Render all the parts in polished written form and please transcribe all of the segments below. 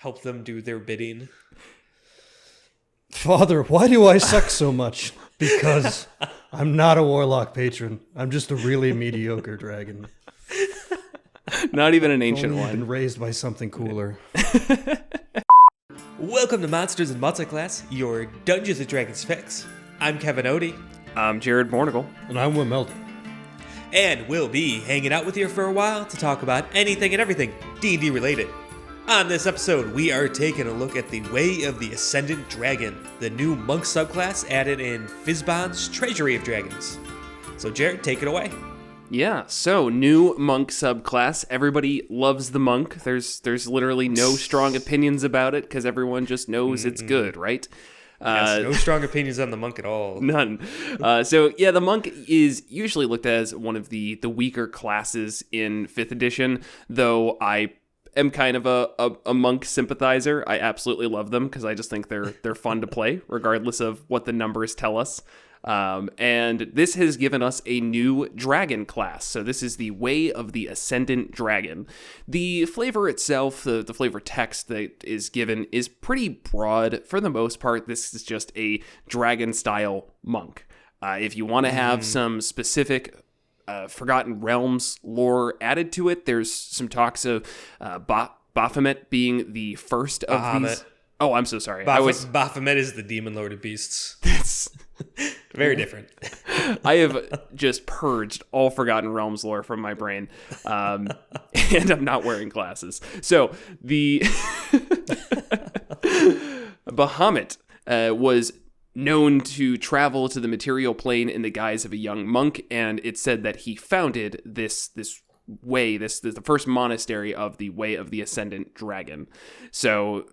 help them do their bidding. Father, why do I suck so much? Because I'm not a warlock patron. I'm just a really mediocre dragon. Not even an ancient Only one. been raised by something cooler. Welcome to Monsters Multiclass, your Dungeons & Dragons fix. I'm Kevin Odie. I'm Jared Bornigal. And I'm Wim Melton. And we'll be hanging out with you for a while to talk about anything and everything D&D related. On this episode, we are taking a look at the Way of the Ascendant Dragon, the new monk subclass added in Fizban's Treasury of Dragons. So Jared, take it away. Yeah, so new monk subclass. Everybody loves the monk. There's literally no strong opinions about it because everyone just knows it's good, right? Yes, no strong opinions on the monk at all. None. So yeah, the monk is usually looked at as one of the weaker classes in 5th edition, though I am kind of a monk sympathizer. I absolutely love them because I just think they're fun to play, regardless of what the numbers tell us. And this has given us a new dragon class. So this is the Way of the Ascendant Dragon. The flavor itself, the flavor text that is given is pretty broad. For the most part, this is just a dragon-style monk. If you want to have some specific Forgotten Realms lore added to it, there's some talks of Baphomet being the first of these. Oh, I'm so sorry. Baphomet is the demon lord of beasts. That's very different. I have just purged all Forgotten Realms lore from my brain, and I'm not wearing glasses. So the Bahamut was known to travel to the material plane in the guise of a young monk, and it's said that he founded this way, the first monastery of the Way of the Ascendant Dragon. So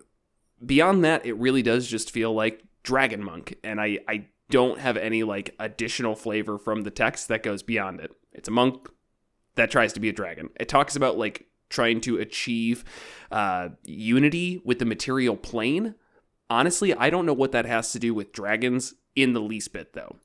beyond that, it really does just feel like Dragon Monk, and I don't have any like additional flavor from the text that goes beyond it. It's a monk that tries to be a dragon. It talks about like trying to achieve unity with the material plane. Honestly, I don't know what that has to do with dragons in the least bit, though.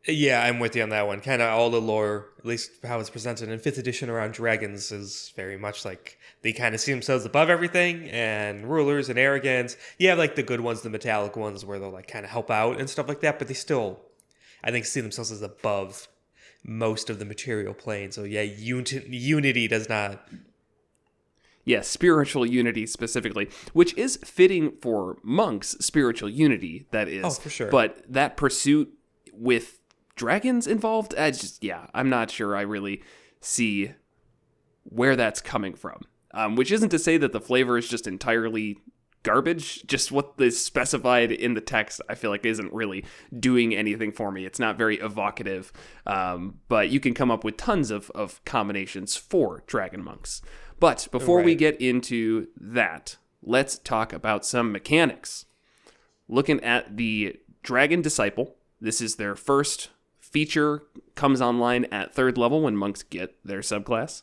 Yeah, I'm with you on that one. Kind of all the lore, at least how it's presented in 5th edition around dragons, is very much like they kind of see themselves above everything, and rulers and arrogance. You have like the good ones, the metallic ones, where they'll like kind of help out and stuff like that, but they still, I think, see themselves as above most of the material plane. So yeah, unity does not... Yeah, spiritual unity specifically, which is fitting for monks, spiritual unity, that is. Oh, for sure. But that pursuit with dragons involved, I'm not sure I really see where that's coming from. Which isn't to say that the flavor is just entirely garbage. Just what is specified in the text, I feel like isn't really doing anything for me. It's not very evocative, but you can come up with tons of combinations for dragon monks. But before we get into that, let's talk about some mechanics. Looking at the Dragon Disciple, this is their first feature, comes online at 3rd level when monks get their subclass.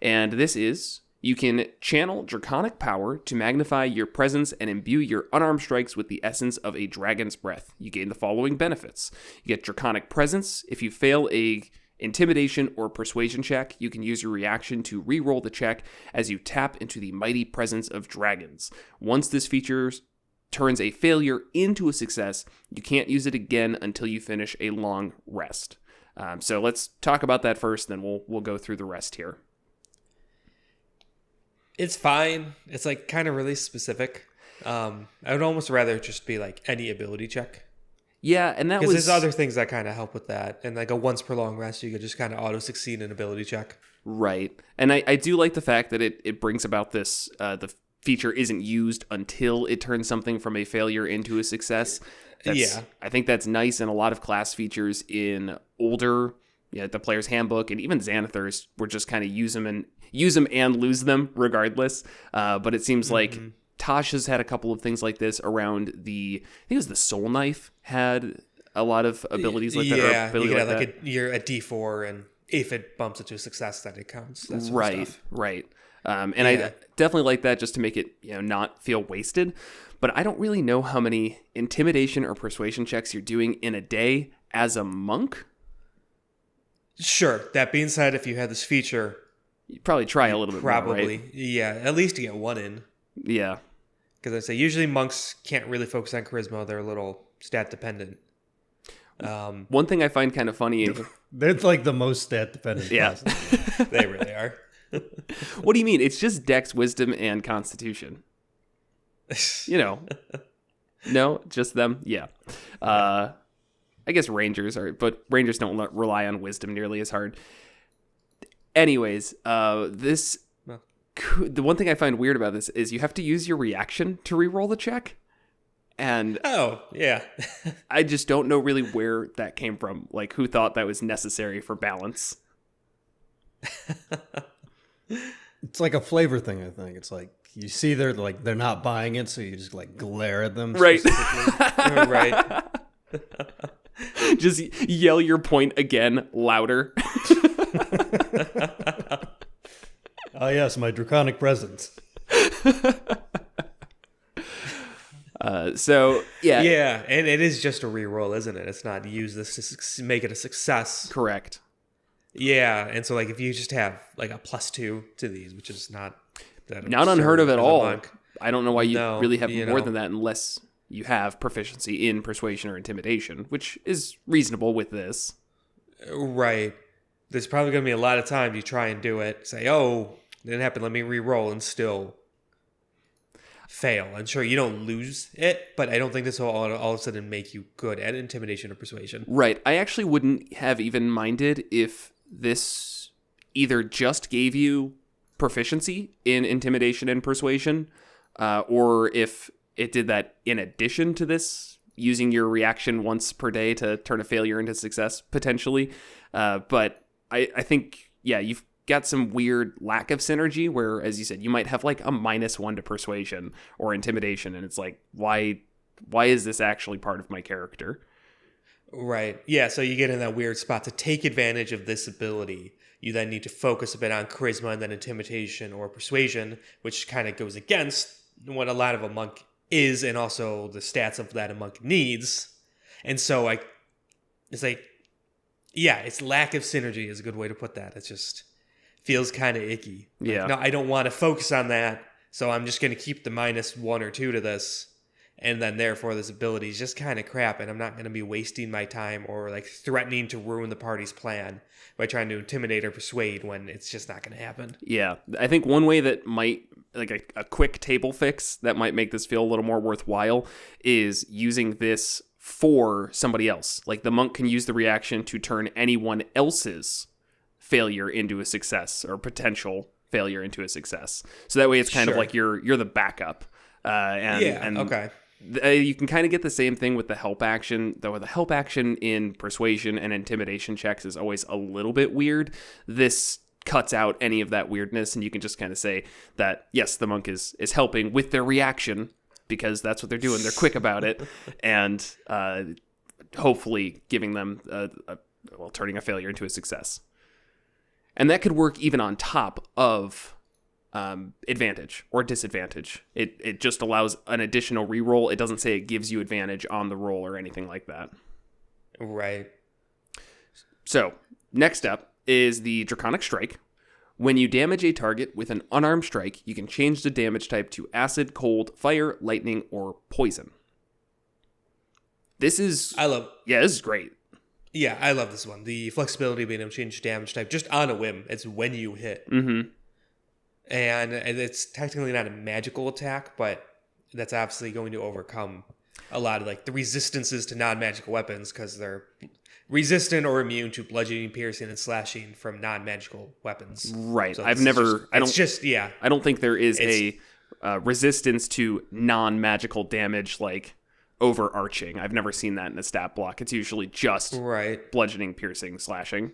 And this is, you can channel draconic power to magnify your presence and imbue your unarmed strikes with the essence of a dragon's breath. You gain the following benefits. You get draconic presence. If you fail a intimidation or persuasion check, you can use your reaction to re-roll the check as you tap into the mighty presence of dragons. Once this feature turns a failure into a success, you can't use it again until you finish a long rest. So let's talk about that first, then we'll go through the rest here. It's fine. It's like kind of really specific. I would almost rather it just be like any ability check. Yeah, and that was... Because there's other things that kind of help with that. And like a once per long rest, you could just kind of auto-succeed an ability check. Right. And I do like the fact that it brings about this... the feature isn't used until it turns something from a failure into a success. I think that's nice, and a lot of class features in older... Yeah, the Player's Handbook, and even Xanathars were just kind of use them and lose them regardless. But it seems like Tasha's had a couple of things like this around I think it was the Soul Knife had a lot of abilities like that. Yeah, you get like you're at D4, and if it bumps it to a success, then it counts. That sort of stuff. Right. I definitely like that just to make it not feel wasted. But I don't really know how many intimidation or persuasion checks you're doing in a day as a monk. Sure. That being said, if you had this feature, You'd probably try a little bit more, Probably. right? Yeah, at least to get one in. Yeah. Because I say usually monks can't really focus on charisma. They're a little stat dependent. One thing I find kind of funny. They're like the most stat dependent Yeah. class. They really are. What do you mean? It's just Dex, Wisdom, and Constitution. No, just them. Yeah. I guess Rangers are, but Rangers don't rely on Wisdom nearly as hard. Anyways, the one thing I find weird about this is you have to use your reaction to reroll the check. And Oh, yeah. I just don't know really where that came from. Like, who thought that was necessary for balance? It's like a flavor thing, I think. It's like you see they're not buying it, so you just like glare at them. Right. Right. Just yell your point again, louder. Oh yes, my draconic presence. So, yeah. Yeah, and it is just a reroll, isn't it? It's not use this to make it a success. Correct. Yeah, and so like if you just have like a +2 to these, which is not that Not unheard of at as a all. monk. I don't know why you No, really have you more know. than that unless you have proficiency in persuasion or intimidation, which is reasonable with this. Right. There's probably going to be a lot of time you try and do it. Say, oh, it didn't happen. Let me re-roll and still fail. And sure, you don't lose it, but I don't think this will all of a sudden make you good at intimidation or persuasion. Right. I actually wouldn't have even minded if this either just gave you proficiency in intimidation and persuasion, or if it did that in addition to this, using your reaction once per day to turn a failure into success, potentially. But I think, yeah, you've got some weird lack of synergy where, as you said, you might have like a -1 to persuasion or intimidation, and it's like, why is this actually part of my character? Right. Yeah, so you get in that weird spot to take advantage of this ability. You then need to focus a bit on charisma and then intimidation or persuasion, which kind of goes against what a lot of a monk is and also the stats of that a monk needs. And so it's like, yeah, it's lack of synergy is a good way to put that. It just feels kind of icky. Yeah. Like, no, I don't want to focus on that, so I'm just going to keep the -1 or 2 to this. And then therefore this ability is just kind of crap, and I'm not going to be wasting my time or like threatening to ruin the party's plan by trying to intimidate or persuade when it's just not going to happen. Yeah, I think one way that might, like a quick table fix that might make this feel a little more worthwhile is using this for somebody else. Like the monk can use the reaction to turn anyone else's failure into a success or potential failure into a success. So that way it's kind of Sure. like you're the backup. And Okay. You can kind of get the same thing with the help action, though the help action in persuasion and intimidation checks is always a little bit weird. This cuts out any of that weirdness, and you can just kind of say that, yes, the monk is helping with their reaction, because that's what they're doing. They're quick about it, and hopefully giving them, turning a failure into a success. And that could work even on top of advantage or disadvantage. It just allows an additional reroll. It doesn't say it gives you advantage on the roll or anything like that. Right. So, next up is the Draconic Strike. When you damage a target with an unarmed strike, you can change the damage type to acid, cold, fire, lightning, or poison. This is this is great. Yeah, I love this one. The flexibility of being able to change damage type just on a whim. It's when you hit. Mm-hmm. And it's technically not a magical attack, but that's obviously going to overcome a lot of like the resistances to non-magical weapons because they're resistant or immune to bludgeoning, piercing, and slashing from non-magical weapons. Right. So I don't think there is a resistance to non-magical damage like overarching. I've never seen that in a stat block. It's usually just bludgeoning, piercing, slashing.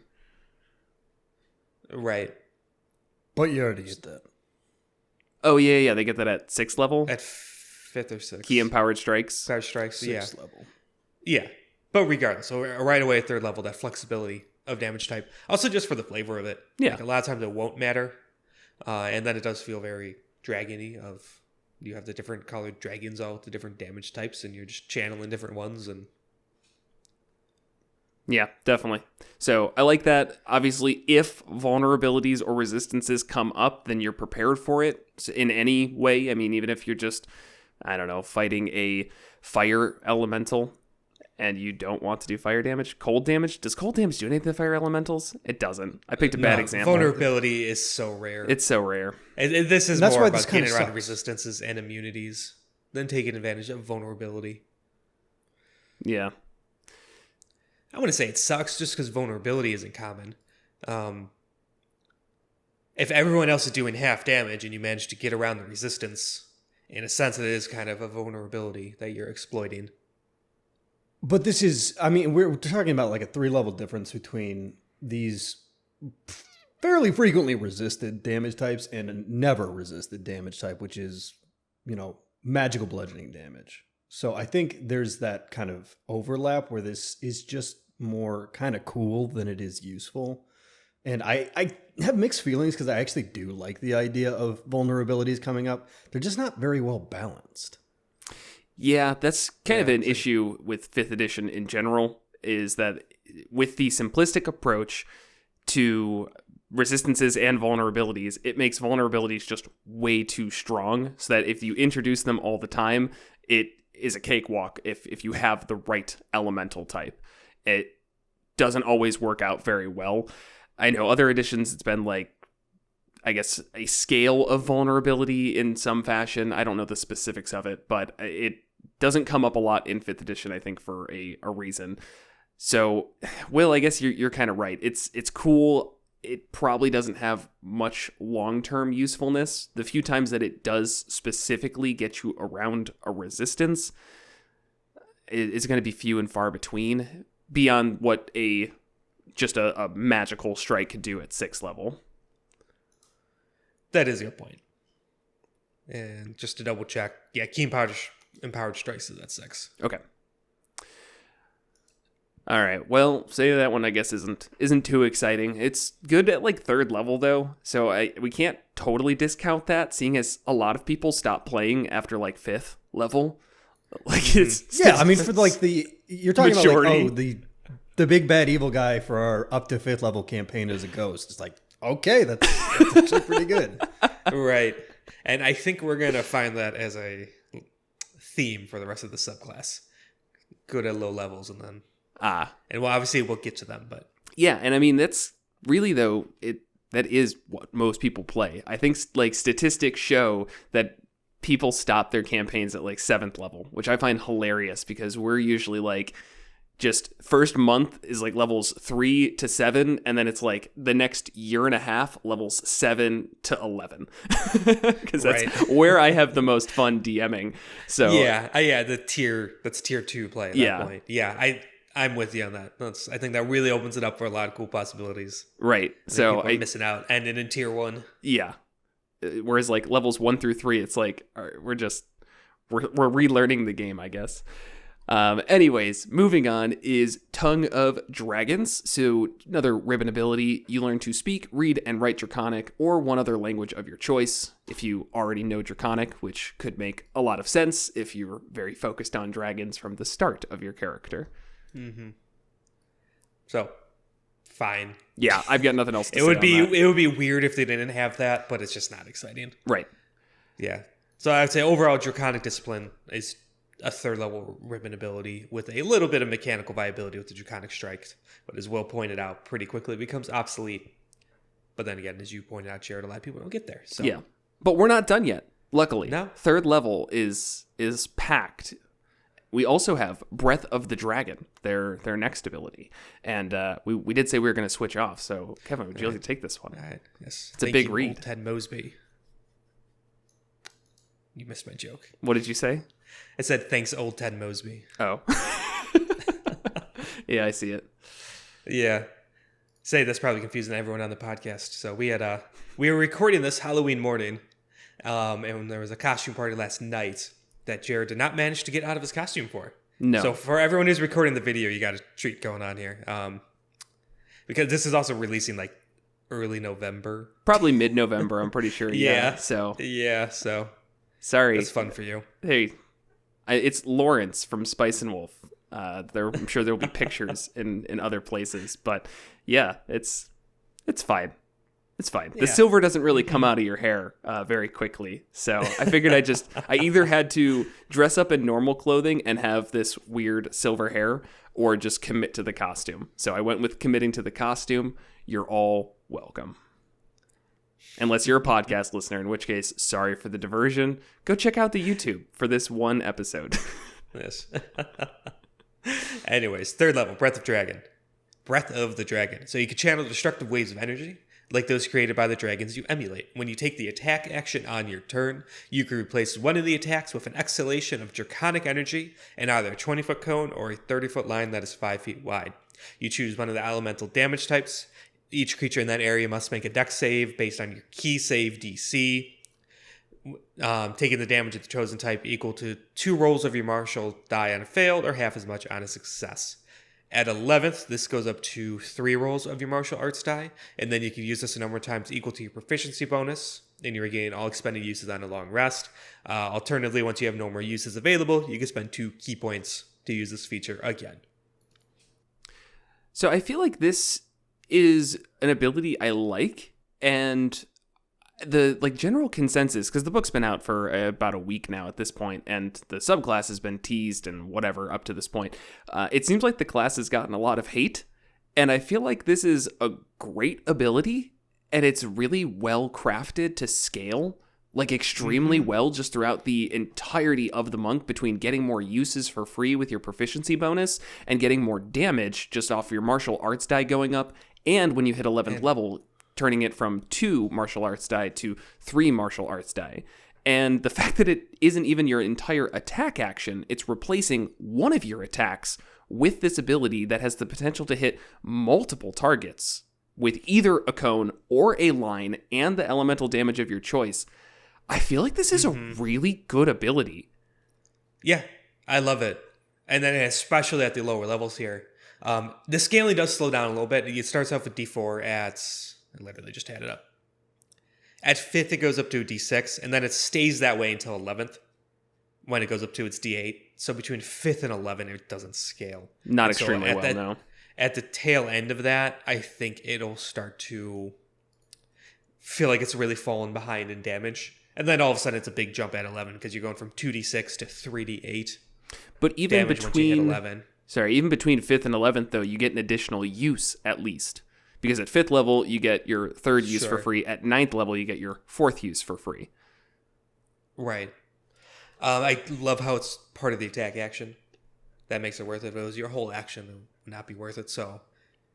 Right. But you already get that. Oh, yeah. They get that at 6th level? At 5th or 6th. Key empowered strikes? Powered strikes, 6th level. Yeah. But regardless, so right away at 3rd level, that flexibility of damage type. Also just for the flavor of it. Yeah. Like a lot of times it won't matter. And then it does feel very dragony of you have the different colored dragons all with the different damage types and you're just channeling different ones and Yeah, definitely. So I like that. Obviously, if vulnerabilities or resistances come up, then you're prepared for it in any way. I mean, even if you're just, I don't know, fighting a fire elemental and you don't want to do fire damage. Cold damage? Does cold damage do anything to fire elementals? It doesn't. I picked a bad example. Vulnerability is so rare. It's so rare. This is That's more why about this kinda getting around sucks. resistances and immunities than taking advantage of vulnerability. Yeah. I want to say it sucks just because vulnerability isn't common. If everyone else is doing half damage and you manage to get around the resistance, in a sense, it is kind of a vulnerability that you're exploiting. But this is, I mean, we're talking about like a 3-level difference between these fairly frequently resisted damage types and a never resisted damage type, which is, magical bludgeoning damage. So I think there's that kind of overlap where this is just more kind of cool than it is useful. And I have mixed feelings because I actually do like the idea of vulnerabilities coming up. They're just not very well balanced. Yeah, that's kind of an issue with 5th edition in general, is that with the simplistic approach to resistances and vulnerabilities, it makes vulnerabilities just way too strong, so that if you introduce them all the time, it is a cakewalk if you have the right elemental type. It doesn't always work out very well. I know other editions, it's been like, I guess, a scale of vulnerability in some fashion. I don't know the specifics of it, but it doesn't come up a lot in 5th edition, I think, for a reason. So, Will, I guess you're kind of right. It's cool. It probably doesn't have much long-term usefulness. The few times that it does specifically get you around a resistance is going to be few and far between, beyond what just a magical strike could do at 6th level. That is a good point. And just to double check, yeah, key empowered strikes is at 6. Okay. All right. Well, say that one I guess isn't too exciting. It's good at like 3rd level though, so we can't totally discount that, seeing as a lot of people stop playing after like 5th level. Like it's Yeah, I mean, for like you're talking Majority. about like, the big bad evil guy for our up to 5th level campaign as a ghost. It's like, okay, that's actually pretty good. Right. And I think we're going to find that as a theme for the rest of the subclass. Good at low levels, and then and well, obviously we'll get to them, but yeah, and I mean that's really though that is what most people play. I think like statistics show that people stop their campaigns at like 7th level, which I find hilarious because we're usually like just first month is like levels 3 to 7, and then it's like the next year and a half levels 7 to 11 because that's where I have the most fun DMing. So yeah, that's tier 2 play at that point. Yeah, I'm with you on that. I think that really opens it up for a lot of cool possibilities. Right. So I'm missing out, and then in tier 1. Yeah. Whereas like levels 1 through 3, it's like we're relearning the game, I guess. Anyways, moving on is Tongue of Dragons. So another ribbon ability, you learn to speak, read, and write Draconic or one other language of your choice. If you already know Draconic, which could make a lot of sense if you're very focused on dragons from the start of your character. Mm-hmm. So, fine. Yeah, I've got nothing else to say It would on be weird if they didn't have that, but it's just not exciting. Right. Yeah. So I would say overall Draconic Discipline is a 3rd level ribbon ability with a little bit of mechanical viability with the Draconic Strike, but as Will pointed out, pretty quickly becomes obsolete. But then again, as you pointed out, Jared, a lot of people don't get there. So yeah, but we're not done yet. Luckily, no. 3rd level is packed. We also have Breath of the Dragon, their next ability, and we did say we were going to switch off. So Kevin, would you like to take this one? All right. Yes, it's a big read. Old Ted Mosby. You missed my joke. What did you say? I said thanks, old Ted Mosby. Oh, yeah, I see it. Yeah. Say that's probably confusing everyone on the podcast. So we were recording this Halloween morning, and there was a costume party last night that Jared did not manage to get out of his costume for. No. So for everyone who's recording the video, you got a treat going on here. Because this is also releasing like early November. Probably mid-November, I'm pretty sure. Yeah. So so sorry. that's fun for you. Hey, it's Lawrence from Spice and Wolf. I'm sure there'll be pictures in other places, but yeah, it's fine. It's fine. The silver doesn't really come out of your hair very quickly. So I figured I either had to dress up in normal clothing and have this weird silver hair or just commit to the costume. So I went with committing to the costume. You're all welcome. Unless you're a podcast listener, in which case, sorry for the diversion. Go check out the YouTube for this one episode. Yes. Anyways, third level, Breath of Dragon. Breath of the Dragon. So you can channel destructive waves of energy, like those created by the dragons you emulate. When you take the attack action on your turn, you can replace one of the attacks with an exhalation of draconic energy in either a 20-foot cone or a 30-foot line that is 5 feet wide. You choose one of the elemental damage types. Each creature in that area must make a dex save based on your key save DC. Taking the damage of the chosen type equal to 2 rolls of your martial die on a failed or half as much on a success. At 11th, this goes up to 3 rolls of your martial arts die, and then you can use this a number of times equal to your proficiency bonus, and you regain all expended uses on a long rest. Alternatively, once you have no more uses available, you can spend 2 key points to use this feature again. So I feel like this is an ability I like, and the general consensus, because the book's been out for about a week now at this point, and the subclass has been teased and whatever up to this point. It seems like the class has gotten a lot of hate, and I feel like this is a great ability, and it's really well crafted to scale, like extremely well just throughout the entirety of the monk, between getting more uses for free with your proficiency bonus and getting more damage just off your martial arts die going up, and when you hit 11th level, turning it from 2 martial arts die to 3 martial arts die. And the fact that it isn't even your entire attack action, it's replacing one of your attacks with this ability that has the potential to hit multiple targets with either a cone or a line and the elemental damage of your choice. I feel like this is a really good ability. Yeah, I love it. And then especially at the lower levels here. The scaling does slow down a little bit. It starts off with D4 at... I literally just had it up. At 5th, it goes up to a D6, and then it stays that way until 11th, when it goes up to its D8. So between 5th and 11th, it doesn't scale. Not extremely well, no. At the tail end of that, I think it'll start to feel like it's really fallen behind in damage. And then all of a sudden, it's a big jump at 11, because you're going from 2D6 to 3D8. But even between 11. Even between 5th and 11th, though, you get an additional use at least. Because at 5th level, you get your 3rd use for free. At 9th level, you get your 4th use for free. Right. I love how it's part of the attack action. That makes it worth it. If it was your whole action, it would not be worth it. So,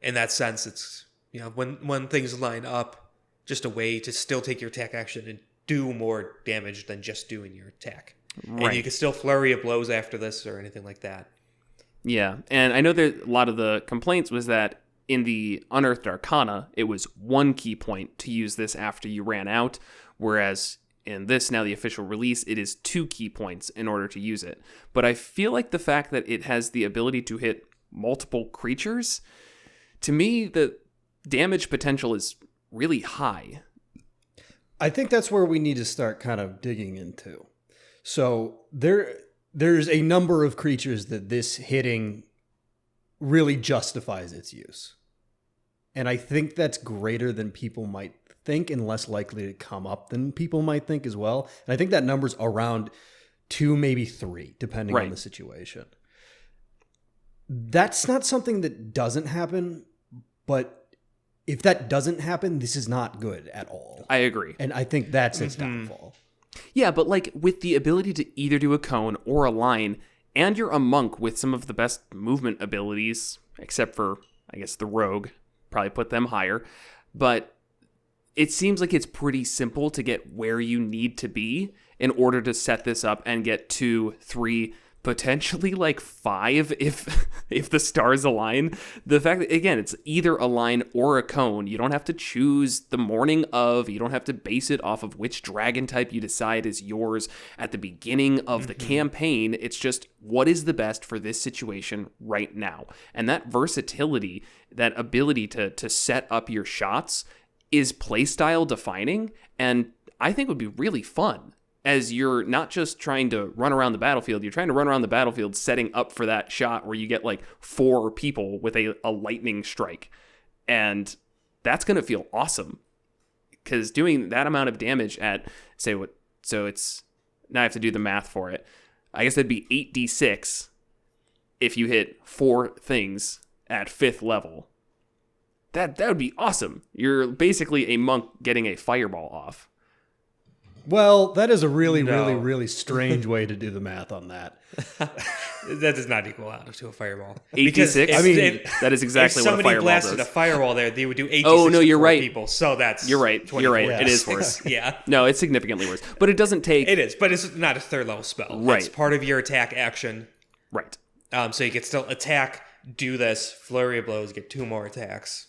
in that sense, it's, when things line up, just a way to still take your attack action and do more damage than just doing your attack. Right. And you can still flurry of blows after this or anything like that. Yeah, and I know that a lot of the complaints was that in the Unearthed Arcana, it was 1 key point to use this after you ran out, whereas in this, now the official release, it is 2 key points in order to use it. But I feel like the fact that it has the ability to hit multiple creatures, to me, the damage potential is really high. I think that's where we need to start kind of digging into. So there's a number of creatures that this hitting really justifies its use. And I think that's greater than people might think and less likely to come up than people might think as well. And I think that number's around 2, maybe 3, depending on the situation. That's not something that doesn't happen, but if that doesn't happen, this is not good at all. I agree. And I think that's its downfall. Yeah, but like with the ability to either do a cone or a line, and you're a monk with some of the best movement abilities, except for, I guess, the rogue, probably put them higher, but it seems like it's pretty simple to get where you need to be in order to set this up and get 2, 3, potentially like 5 if the stars align. The fact that, again, it's either a line or a cone. You don't have to choose the morning of. You don't have to base it off of which dragon type you decide is yours at the beginning of the campaign. It's just what is the best for this situation right now. And that versatility, that ability to set up your shots is playstyle defining, and I think would be really fun. as you're not just trying to run around the battlefield, you're trying to run around the battlefield setting up for that shot where you get like 4 people with a lightning strike. And that's going to feel awesome. Because doing that amount of damage at, so it's, now I have to do the math for it. I guess that'd be 8d6 if you hit 4 things at 5th level. That would be awesome. You're basically a monk getting a fireball off. Well, that is a really, No. really, really strange way to do the math on that. That does not equal out to a fireball. 8d6? I mean, that is exactly if what a somebody fireball blasted does. a fireball there, they would do 8d6 Oh, no, to you're 4 right. people. So that's You're right. 24. You're right. It is worse. Yeah. No, it's significantly worse. But it doesn't take... It is, but it's not a 3rd level spell. Right. It's part of your attack action. Right. So you can still attack, do this, flurry of blows, get 2 more attacks.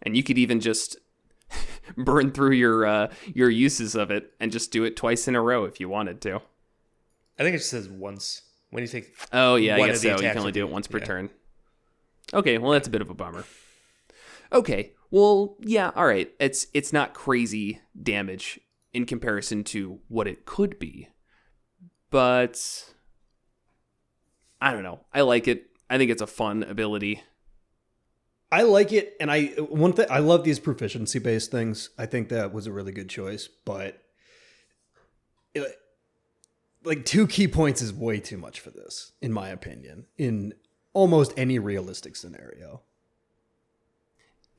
And you could even just burn through your uses of it and just do it twice in a row if you wanted to. I think it just says once. When you take Oh, yeah, I one guess of the so. You attacks can only with do it you. once per Yeah. turn. Okay, well, that's a bit of a bummer. Okay, well, yeah, all right. It's not crazy damage in comparison to what it could be. But I don't know. I like it. I think it's a fun ability. I like it, and I love these proficiency based things. I think that was a really good choice, but like 2 key points is way too much for this, in my opinion, in almost any realistic scenario.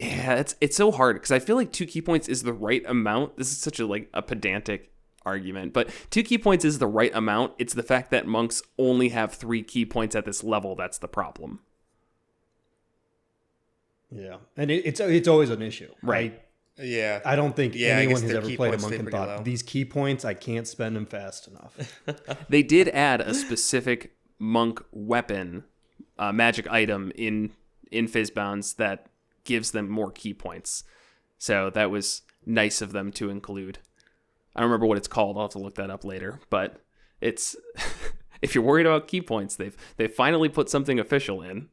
Yeah, it's so hard because I feel like 2 key points is the right amount. This is such a pedantic argument, but 2 key points is the right amount. It's the fact that monks only have 3 key points at this level that's the problem. Yeah, and it's always an issue, Right. Yeah. I don't think I anyone guess has their ever key played a points monk stay and pretty thought, low. these key points, I can't spend them fast enough. They did add a specific monk weapon, magic item in Fizban's that gives them more key points. So that was nice of them to include. I don't remember what it's called. I'll have to look that up later. But it's if you're worried about key points, they've finally put something official in.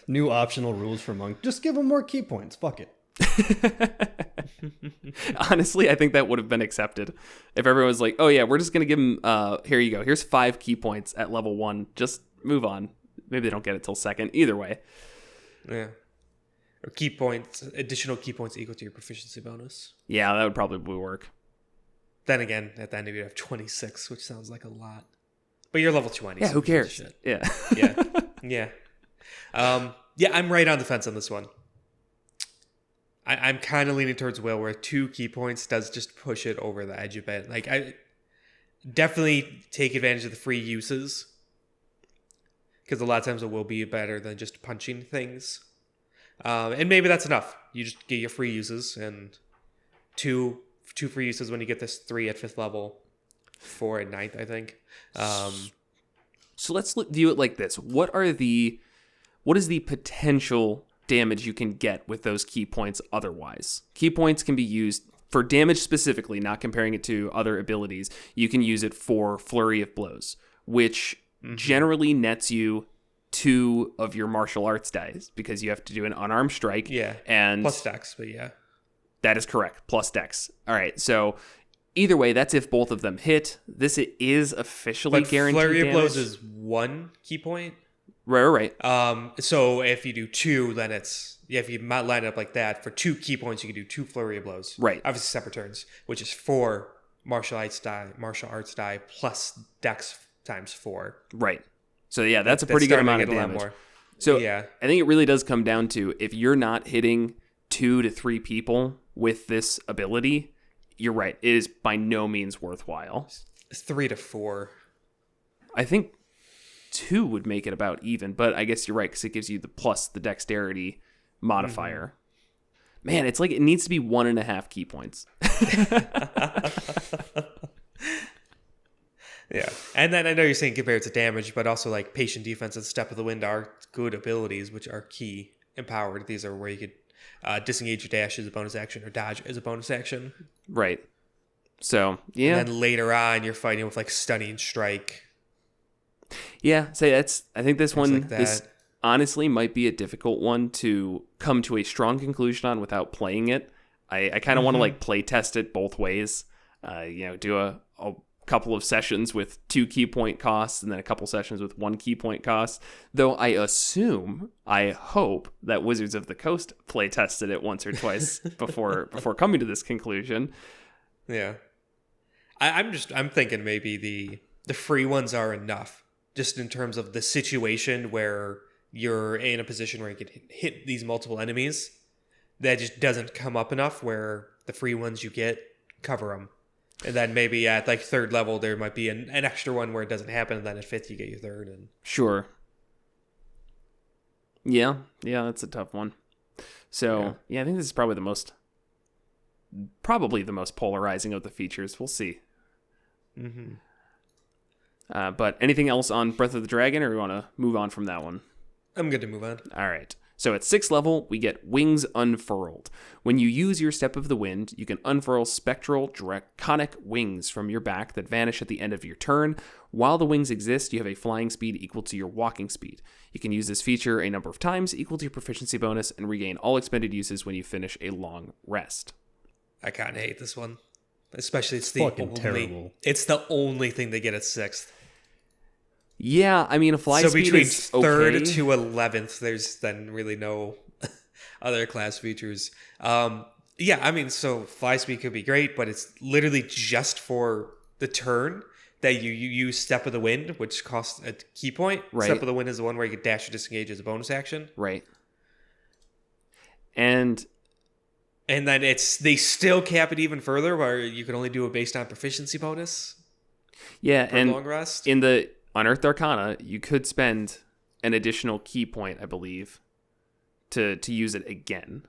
New optional rules for monk. Just give them more key points. Fuck it. Honestly, I think that would have been accepted if everyone was like, "Oh yeah, we're just gonna give them. Here you go. Here's 5 key points at level 1. Just move on." Maybe they don't get it till 2nd. Either way, Yeah. Or key points, additional key points equal to your proficiency bonus. yeah, that would probably work. Then again, at the end you have 26, which sounds like a lot. But you're level 20. Yeah, so who who gives a cares? shit? Yeah. Yeah. Yeah, I'm right on the fence on this one. I'm kind of leaning towards Will, where 2 key points does just push it over the edge a bit. Like, I definitely take advantage of the free uses, because a lot of times it will be better than just punching things. And maybe that's enough. You just get your free uses, and two free uses when you get this 3 at 5th level, 4 at 9th, I think. So let's view it like this. What is the potential damage you can get with those key points otherwise? Key points can be used for damage specifically, not comparing it to other abilities. You can use it for Flurry of Blows, which generally nets you 2 of your martial arts dice because you have to do an unarmed strike. Yeah. And Plus dex, but yeah. that is correct. Plus dex. All right. So either way, that's if both of them hit. This is officially But guaranteed Flurry of damage. Blows is 1 key point. Right. So if you do 2, then it's... Yeah, if you might line it up like that, for 2 key points, you can do 2 Flurry of Blows. Right. Obviously separate turns, which is 4 martial arts die plus dex times 4. Right. So yeah, that's a pretty good amount of damage. So yeah. I think it really does come down to if you're not hitting 2 to 3 people with this ability, you're right. It is by no means worthwhile. 3 to 4. I think 2 would make it about even, but I guess you're right because it gives you the plus the dexterity modifier. Man, it's like it needs to be 1.5 key points. Yeah. And then I know you're saying compared to damage, but also like patient defense and step of the wind are good abilities, which are key empowered. These are where you could disengage your dash as a bonus action or dodge as a bonus action. Right. So, yeah. And then later on, you're fighting with like stunning strike. Yeah, I think this one like that. this honestly might be a difficult one to come to a strong conclusion on without playing it. I kind of want to like play test it both ways. Do a couple of sessions with 2 key point costs and then a couple sessions with 1 key point cost. Though I hope that Wizards of the Coast play tested it once or twice before coming to this conclusion. Yeah. I'm thinking maybe the free ones are enough, just in terms of the situation where you're in a position where you can hit these multiple enemies. That just doesn't come up enough where the free ones you get cover them. And then maybe at like 3rd level, there might be an extra one where it doesn't happen. And then at 5th, you get your 3rd. And Sure. Yeah, that's a tough one. So, I think this is probably the most polarizing of the features. We'll see. Mm-hmm. But anything else on Breath of the Dragon, or we want to move on from that one? I'm good to move on. All right. So at 6th level, we get Wings Unfurled. When you use your Step of the Wind, you can unfurl spectral draconic wings from your back that vanish at the end of your turn. While the wings exist, you have a flying speed equal to your walking speed. You can use this feature a number of times equal to your proficiency bonus and regain all expended uses when you finish a long rest. I kind of hate this one. Especially terrible. It's the only thing they get at 6th. Yeah, I mean, a fly speed between is 3rd okay. to 11th, there's then really no other class features. So fly speed could be great, but it's literally just for the turn that you use Step of the Wind, which costs a key point. Right. Step of the Wind is the one where you can dash or disengage as a bonus action. Right. And then they still cap it even further, where you can only do it based on proficiency bonus. Yeah, for and long rest. In the Unearthed Arcana, you could spend an additional key point, I believe, to use it again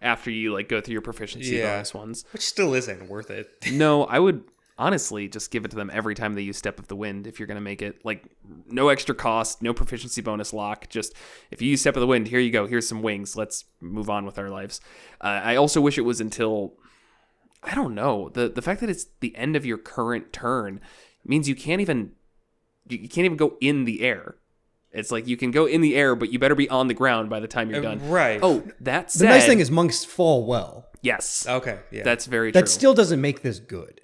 after you like go through your proficiency bonus ones. Which still isn't worth it. No, I would honestly just give it to them every time they use Step of the Wind if you're going to make it like no extra cost, no proficiency bonus lock. Just if you use Step of the Wind, here you go. Here's some wings. Let's move on with our lives. I also wish it was until, I don't know, the fact that it's the end of your current turn means you can't even go in the air. It's like you can go in the air, but you better be on the ground by the time you're done. Right. Oh, that said, The nice thing is monks fall well. yes. Okay. Yeah. That's very true. That still doesn't make this good.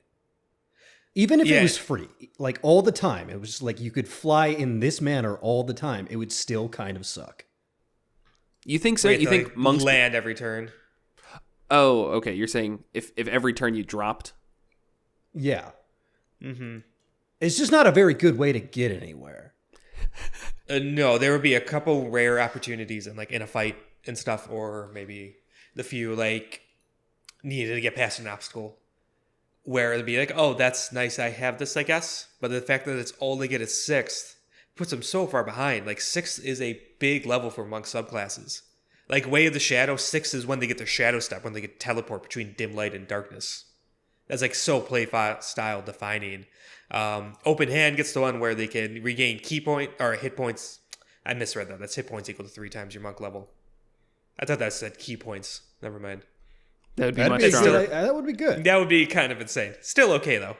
Even if Yeah. it was free, like all the time, it was just like you could fly in this manner all the time, it would still kind of suck. You think so? Wait, You think monks land every turn? Oh, okay. You're saying if every turn you dropped? Yeah. Mm-hmm. It's just not a very good way to get anywhere. No, there would be a couple rare opportunities in a fight and stuff, or maybe the few needed to get past an obstacle, where it'd be like, oh, that's nice, I have this, I guess. But the fact that it's all they get is 6th puts them so far behind. 6th is a big level for monk subclasses. Way of the Shadow, 6th is when they get their Shadow Step, when they get teleport between dim light and darkness. That's so play style defining. Open Hand gets the one where they can regain key point or hit points. I misread that. That's hit points equal to 3 times your monk level. I thought that said key points. Never mind. That would be That'd much be stronger. that would be good. That would be kind of insane. Still okay though.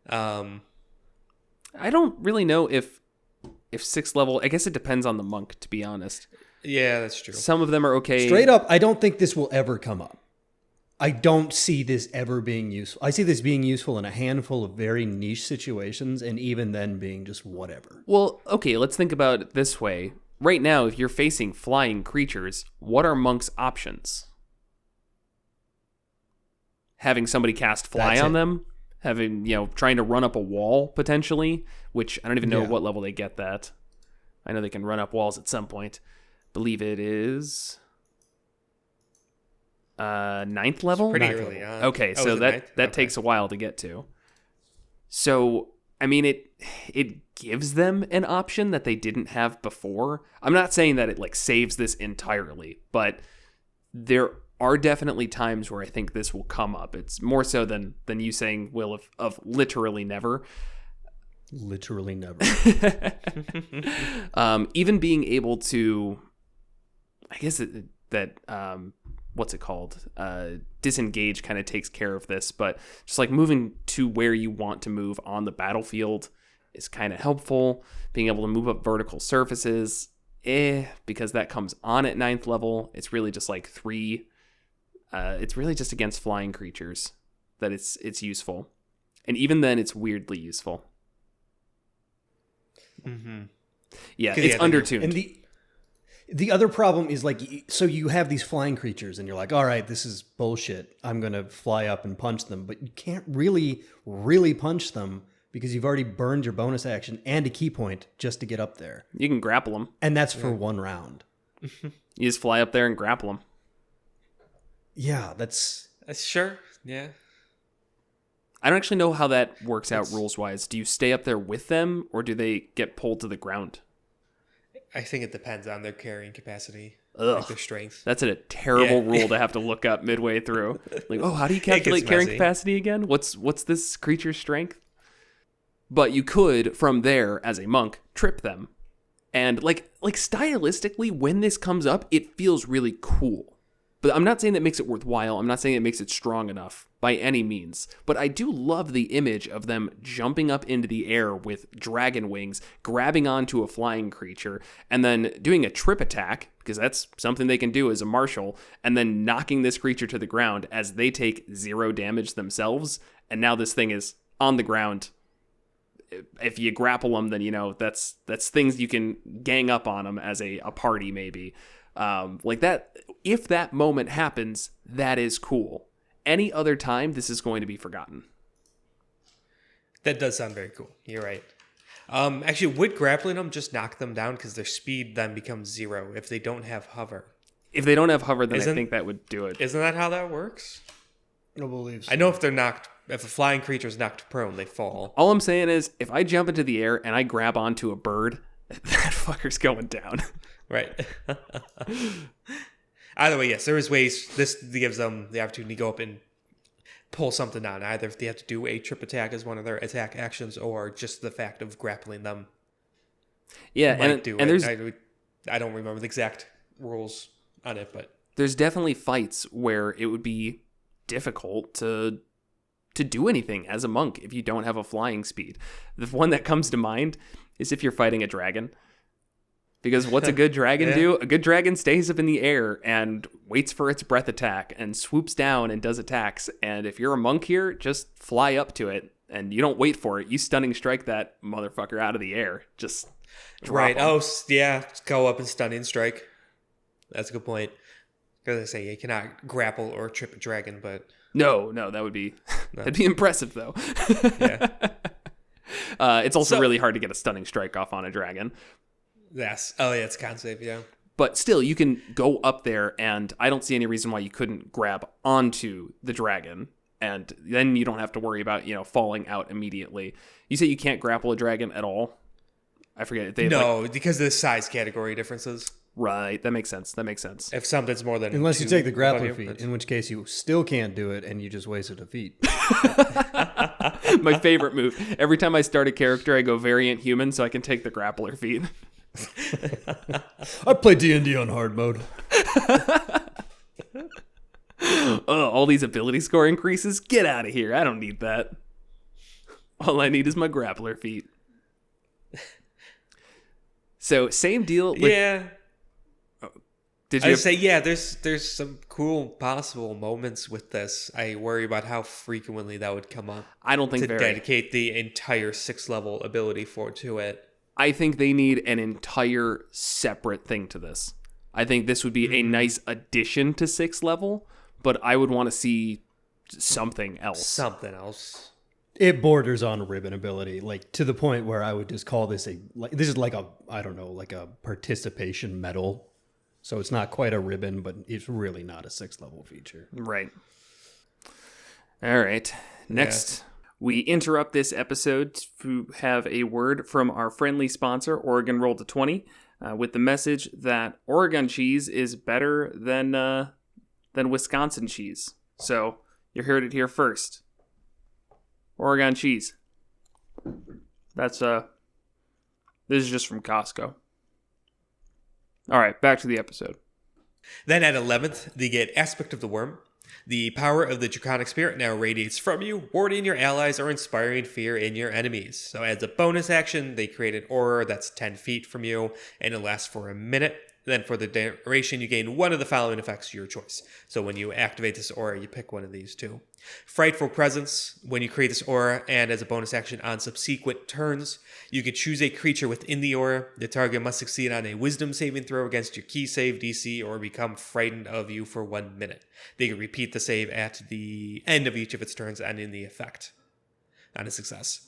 I don't really know if 6th level, I guess it depends on the monk, to be honest. Yeah, that's true. Some of them are okay. Straight up, I don't think this will ever come up. I don't see this ever being useful. I see this being useful in a handful of very niche situations, and even then being just whatever. Well, okay, let's think about it this way. Right now, if you're facing flying creatures, what are monks' options? Having somebody cast fly That's on it. them? Having, trying to run up a wall, potentially? Which, I don't even know Yeah. what level they get that. I know they can run up walls at some point. Believe it is 9th level? Pretty Ninth early level. on. Okay, Oh, so is it that ninth? that Okay. takes a while to get to. So, I mean, it gives them an option that they didn't have before. I'm not saying that it saves this entirely, but there are definitely times where I think this will come up. It's more so than you saying, Will, of literally never. Literally never. Even being able to, I guess what's it called? Disengage kind of takes care of this, but just moving to where you want to move on the battlefield is kind of helpful. Being able to move up vertical surfaces, because that comes on at 9th level. It's really just 3 It's really just against flying creatures that it's useful. And even then, it's weirdly useful. Mm-hmm. Yeah, it's undertuned. And the other problem is like, so you have these flying creatures and you're like, all right, this is bullshit. I'm going to fly up and punch them. But you can't really punch them because you've already burned your bonus action and a key point just to get up there. You can grapple them. And that's for one round. You just fly up there and grapple them. Yeah, that's... Sure, yeah. I don't actually know how that works out rules-wise. Do you stay up there with them, or do they get pulled to the ground? I think it depends on their carrying capacity, Ugh. like their strength. That's a terrible rule to have to look up midway through. Like, how do you calculate carrying capacity again? What's this creature's strength? But you could, from there, as a monk, trip them. And like stylistically, when this comes up, it feels really cool. But I'm not saying that makes it worthwhile. I'm not saying it makes it strong enough by any means. But I do love the image of them jumping up into the air with dragon wings, grabbing onto a flying creature, and then doing a trip attack, because that's something they can do as a martial, and then knocking this creature to the ground as they take 0 damage themselves. And now this thing is on the ground. If you grapple them, then, that's things you can gang up on them as a party, maybe. Like that, if that moment happens, that is cool. Any other time, this is going to be forgotten. That does sound very cool. You're right. Actually, would grappling them just knock them down because their speed then becomes 0 if they don't have hover? If they don't have hover, then I think that would do it. Isn't that how that works? I believe so. I know if a flying creature is knocked prone, they fall. All I'm saying is, if I jump into the air and I grab onto a bird, that fucker's going down. Right. Either way, yes, there is ways. This gives them the opportunity to go up and pull something down. Either if they have to do a trip attack as one of their attack actions, or just the fact of grappling them. Yeah, and there's I don't remember the exact rules on it, but there's definitely fights where it would be difficult to do anything as a monk if you don't have a flying speed. The one that comes to mind is if you're fighting a dragon. Because what's a good dragon do? A good dragon stays up in the air and waits for its breath attack and swoops down and does attacks. And if you're a monk here, just fly up to it and you don't wait for it. You stunning strike that motherfucker out of the air. Just drop him. Oh, yeah. Go up and stunning strike. That's a good point. Because I say you cannot grapple or trip a dragon, but... No, that would be... That'd be impressive, though. Yeah. It's also really hard to get a stunning strike off on a dragon. Yes. Oh, yeah, it's con save, yeah. But still, you can go up there, and I don't see any reason why you couldn't grab onto the dragon, and then you don't have to worry about, falling out immediately. You say you can't grapple a dragon at all? I forget. Because of the size category differences. Right, that makes sense. If something's more than Unless you 2 take the grappling above you, feat, in which case you still can't do it, and you just wasted a feat. My favorite move. Every time I start a character, I go variant human so I can take the grappler feat. I play D&D on hard mode. All these ability score increases? Get out of here. I don't need that. All I need is my grappler feat. So, same deal with... Yeah. Did you there's some cool possible moments with this. I worry about how frequently that would come up. I don't think to dedicate the entire 6th level ability to it. I think they need an entire separate thing to this. I think this would be a nice addition to 6th level, but I would want to see something else. It borders on ribbon ability, like to the point where I would just call this this is like a participation medal. So it's not quite a ribbon, but it's really not a 6th level feature. Right. All right. Next, we interrupt this episode to have a word from our friendly sponsor, Oregon Roll to 20, with the message that Oregon cheese is better than Wisconsin cheese. So you heard it here first. Oregon cheese. This is just from Costco. All right, back to the episode. Then at 11th, they get Aspect of the Worm. The power of the Draconic Spirit now radiates from you, warding your allies or inspiring fear in your enemies. So as a bonus action, they create an aura that's 10 feet from you, and it lasts for a minute. Then for the duration, you gain one of the following effects, your choice. So when you activate this aura, you pick one of these two. Frightful Presence. When you create this aura and as a bonus action on subsequent turns, you can choose a creature within the aura. The target must succeed on a wisdom saving throw against your key save DC or become frightened of you for 1 minute. They can repeat the save at the end of each of its turns and in the effect on a success.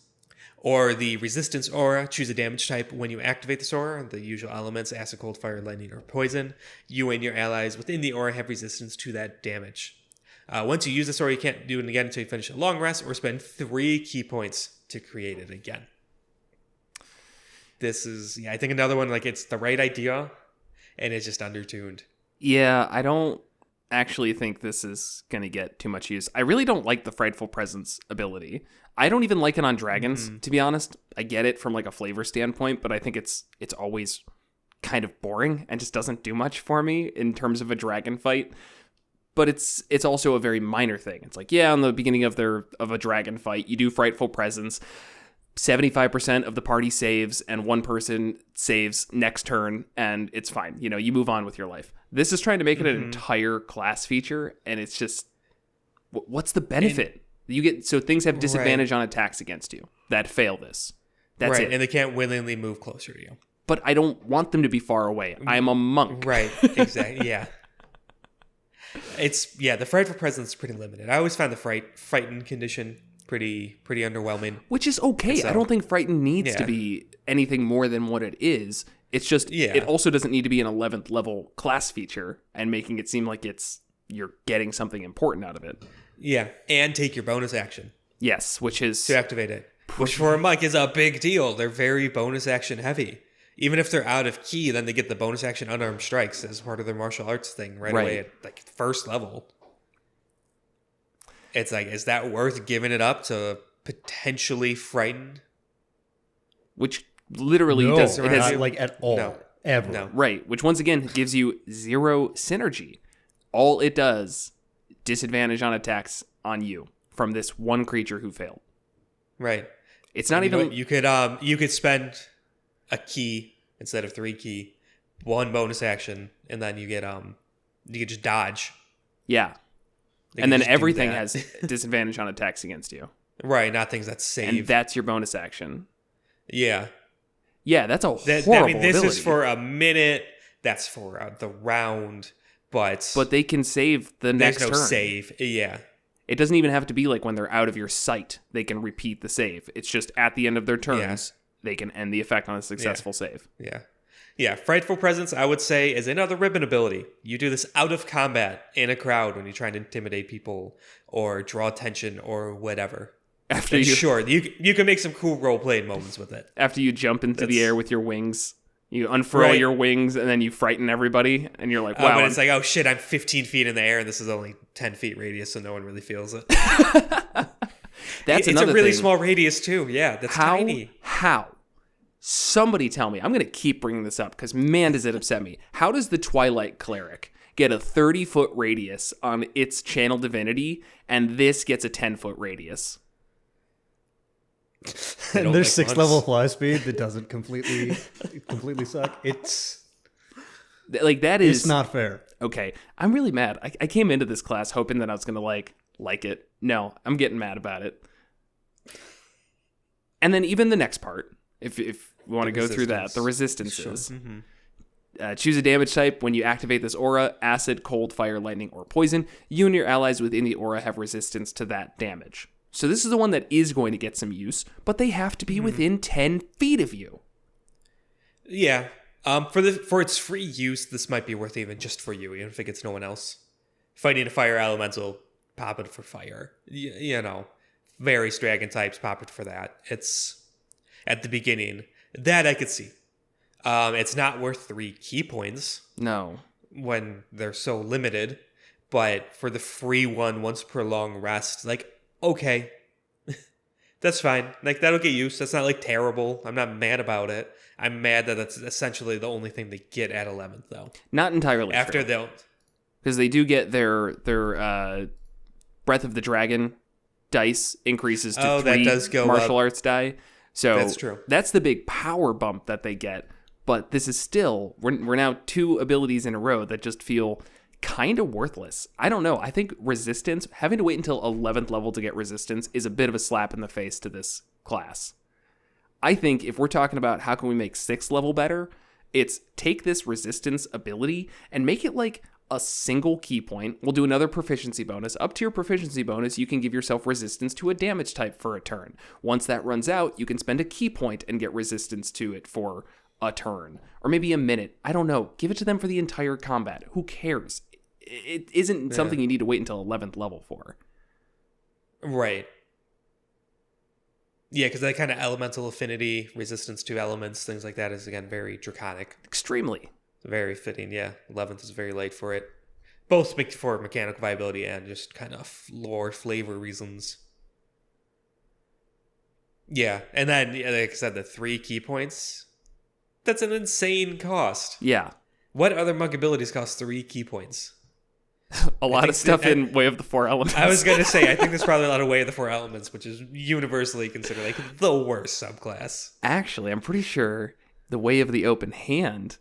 Or the Resistance Aura. Choose a damage type when you activate this aura. The usual elements, acid, cold, fire, lightning, or poison. You and your allies within the aura have resistance to that damage. Once you use this aura, you can't do it again until you finish a long rest or spend 3 key points to create it again. This is, I think another one, like, it's the right idea, and it's just undertuned. Yeah, I don't actually think this is going to get too much use. I really don't like the Frightful Presence ability. I don't even like it on dragons, to be honest. I get it from like a flavor standpoint, but I think it's always kind of boring and just doesn't do much for me in terms of a dragon fight. But it's also a very minor thing. It's like, yeah, on the beginning of a dragon fight, you do Frightful Presence. 75% of the party saves, and one person saves next turn, and it's fine. You know, you move on with your life. This is trying to make it an entire class feature, and it's just, what's the benefit? You get, so things have disadvantage on attacks against you that fail this. That's it. And they can't willingly move closer to you. But I don't want them to be far away. I'm a monk. Right, exactly, yeah. The Frightful Presence is pretty limited. I always found the frightened condition pretty underwhelming. Which is okay. So, I don't think frightened needs to be anything more than what it is. It's just, it also doesn't need to be an 11th level class feature and making it seem like you're getting something important out of it. Yeah, and take your bonus action. Yes, which is... to activate it. Which for a monk is a big deal. They're very bonus action heavy. Even if they're out of key, then they get the bonus action unarmed strikes as part of their martial arts thing right away at like first level. It's like, is that worth giving it up to potentially frighten? Which literally does... It has, not like at all. No. Ever. No. Right, which once again gives you 0 synergy. All it does, disadvantage on attacks on you from this one creature who failed. Right. It's not even... You could spend a key instead of 3 key, 1 bonus action, and then you get you could just dodge. Yeah. And then everything has disadvantage on attacks against you. Right, not things that save. And that's your bonus action. Yeah. Yeah, that's a horrible this ability. is for a minute. That's for the round. But they can save the next turn. There's no save. Yeah. It doesn't even have to be like when they're out of your sight. They can repeat the save. It's just at the end of their turns, they can end the effect on a successful save. Yeah. Yeah, Frightful Presence, I would say, is another ribbon ability. You do this out of combat in a crowd when you're trying to intimidate people or draw attention or whatever. Sure, you can make some cool role-playing moments with it. After you jump into the air with your wings, you unfurl your wings, and then you frighten everybody, and you're like, wow. But it's like, oh shit, I'm 15 feet in the air, and this is only 10 feet radius, so no one really feels it. It's a really small radius, too. Yeah, that's tiny. How? Somebody tell me. I'm going to keep bringing this up because, man, does it upset me. How does the Twilight Cleric get a 30-foot radius on its channel divinity, and this gets a 10-foot radius? And there's 6 level fly speed that doesn't completely suck. It's not fair. Okay, I'm really mad. I came into this class hoping that I was going to like it. No, I'm getting mad about it. And then even the next part, if we want to go through that, the resistances. Sure. Mm-hmm. Choose a damage type. When you activate this aura, acid, cold, fire, lightning, or poison, you and your allies within the aura have resistance to that damage. So this is the one that is going to get some use, but they have to be within 10 feet of you. Yeah. For its free use, this might be worth even just for you, even if it gets no one else. Fighting a fire elemental, pop it for fire. You know, various dragon types, pop it for that. It's at the beginning. That I could see. It's not worth 3 key points. No. When they're so limited. But for the free one, once per long rest, okay. That's fine. That'll get used. That's not, terrible. I'm not mad about it. I'm mad that that's essentially the only thing they get at 11th, though. Not entirely After they'll... Because they do get their Breath of the Dragon dice increases to 3 that does go martial up. arts die. So that's true. That's the big power bump that they get. but this is still, we're now 2 abilities in a row that just feel kind of worthless. I don't know. I think resistance, having to wait until 11th level to get resistance is a bit of a slap in the face to this class. I think if we're talking about how can we make 6th level better, it's take this resistance ability and make it like a single key point. We'll do another proficiency bonus. Up to your proficiency bonus, you can give yourself resistance to a damage type for a turn. Once that runs out, you can spend a key point and get resistance to it for a turn. Or maybe a minute. I don't know. Give it to them for the entire combat. Who cares? It isn't something you need to wait until 11th level for. Right. Yeah, because that kind of elemental affinity, resistance to elements, things like that is, again, very draconic. Extremely. Very fitting, yeah. 11th is very late for it. Both for mechanical viability and just kind of lore flavor reasons. Yeah, and then, like I said, the 3 key points. That's an insane cost. Yeah. What other monk abilities cost 3 key points? A lot of stuff in Way of the 4 Elements. I was going to say, I think there's probably a lot of Way of the 4 Elements, which is universally considered like the worst subclass. Actually, I'm pretty sure the Way of the Open Hand.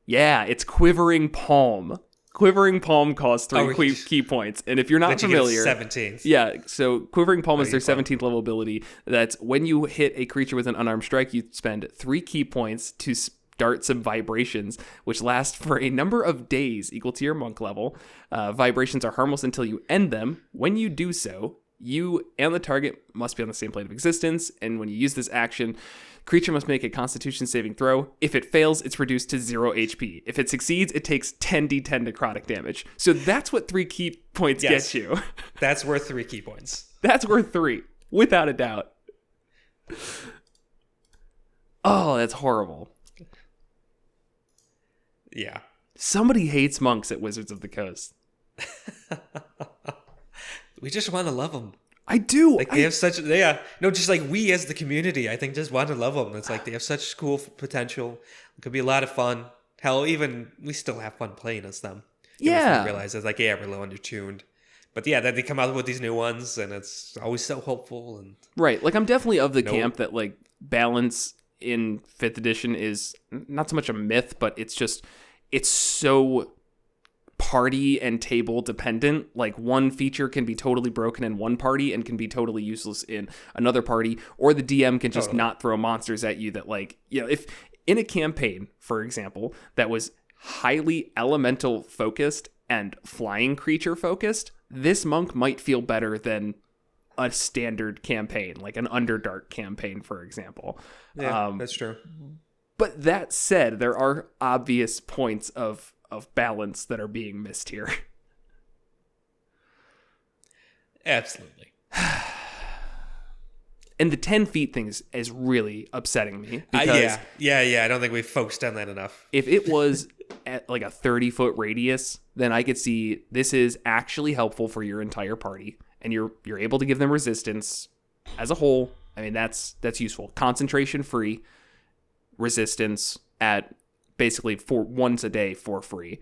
Yeah, it's Quivering Palm. Quivering Palm costs 3 key points. And if you're not familiar... 17th. Yeah, so Quivering Palm is their 17th level ability. That's when you hit a creature with an unarmed strike, you spend 3 key points to start some vibrations, which last for a number of days equal to your monk level. Vibrations are harmless until you end them. When you do so, you and the target must be on the same plane of existence, and when you use this action, creature must make a Constitution saving throw. If it fails, it's reduced to 0 HP. If it succeeds, it takes 10d10 necrotic damage. So that's what 3 key points get you. That's worth 3 key points. That's worth 3, without a doubt. Oh, that's horrible. Yeah. Somebody hates monks at Wizards of the Coast. We just want to love them. I do. Like they have such, just like we as the community, I think just want to love them. It's like they have such cool potential. It could be a lot of fun. Hell, even we still have fun playing as them. Yeah. We realize it's like, yeah, we're low undertuned. But yeah, then they come out with these new ones and it's always so hopeful. And right. Like I'm definitely of the camp that like balance in 5th edition is not so much a myth, but it's so party and table dependent. Like one feature can be totally broken in one party and can be totally useless in another party, or the DM can just not throw monsters at you that like, if in a campaign, for example, that was highly elemental focused and flying creature focused, this monk might feel better than a standard campaign, like an Underdark campaign, for example. Yeah, that's true. But that said, there are obvious points of balance that are being missed here. Absolutely. And the 10 feet thing is really upsetting me. Because I don't think we've focused on that enough. If it was at like a 30-foot radius, then I could see this is actually helpful for your entire party. And you're able to give them resistance as a whole. I mean, that's useful. Concentration free, resistance at basically for once a day for free.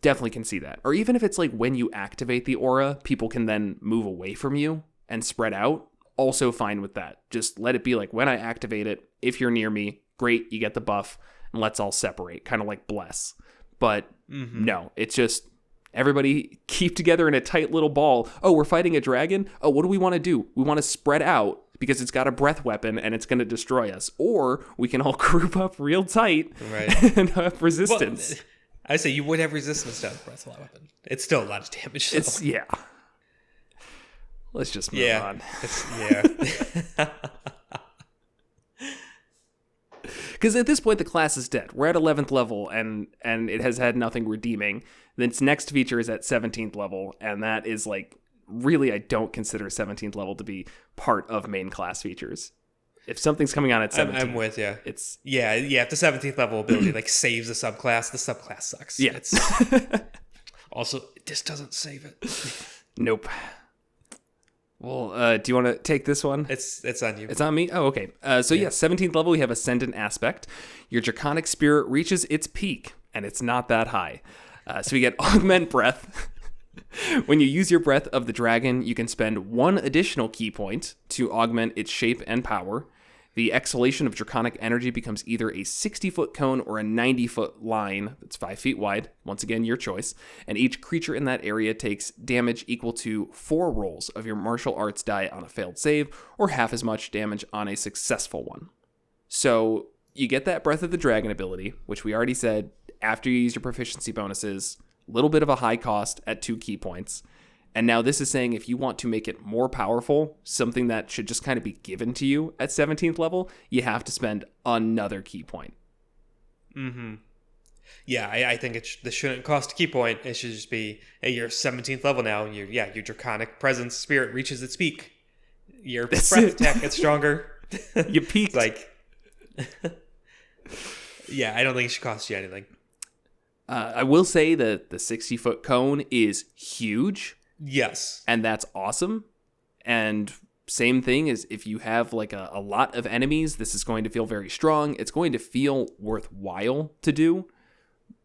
Definitely can see that. Or even if it's like when you activate the aura, people can then move away from you and spread out. Also fine with that. Just let it be like when I activate it, if you're near me, great, you get the buff, and let's all separate. Kind of like Bless. But no, it's just everybody keep together in a tight little ball. Oh, we're fighting a dragon? Oh, what do we want to do? We want to spread out because it's got a breath weapon and it's going to destroy us. Or we can all group up real tight and have resistance. Well, I say you would have resistance to a breath weapon. It's still a lot of damage. Though. Let's just move on. Because at this point, the class is dead. We're at 11th level, and it has had nothing redeeming. Then its next feature is at 17th level, and that is like, really, I don't consider 17th level to be part of main class features. If something's coming on at 17th, I'm with you. It's if the 17th level ability like saves the subclass sucks. Yeah. It's also, this doesn't save it. Nope. Well, do you want to take this one? It's on you. It's on me? Oh, okay. 17th level, we have Ascendant Aspect. Your Draconic Spirit reaches its peak, and it's not that high. So we get Augment Breath. When you use your Breath of the Dragon, you can spend 1 additional key point to augment its shape and power. The exhalation of draconic energy becomes either a 60-foot cone or a 90-foot line that's 5 feet wide. Once again, your choice. And each creature in that area takes damage equal to 4 rolls of your martial arts die on a failed save, or half as much damage on a successful one. So you get that Breath of the Dragon ability, which we already said, after you use your proficiency bonuses, a little bit of a high cost at 2 key points. And now this is saying if you want to make it more powerful, something that should just kind of be given to you at 17th level, you have to spend another key point. Mm-hmm. Yeah, I think this shouldn't cost a key point. It should just be, hey, you're 17th level now. Your Draconic Presence Spirit reaches its peak. Your breath attack gets stronger. You peaked. Like, yeah, I don't think it should cost you anything. I will say that the 60-foot cone is huge. Yes. And that's awesome. And same thing is if you have like a lot of enemies, this is going to feel very strong. It's going to feel worthwhile to do,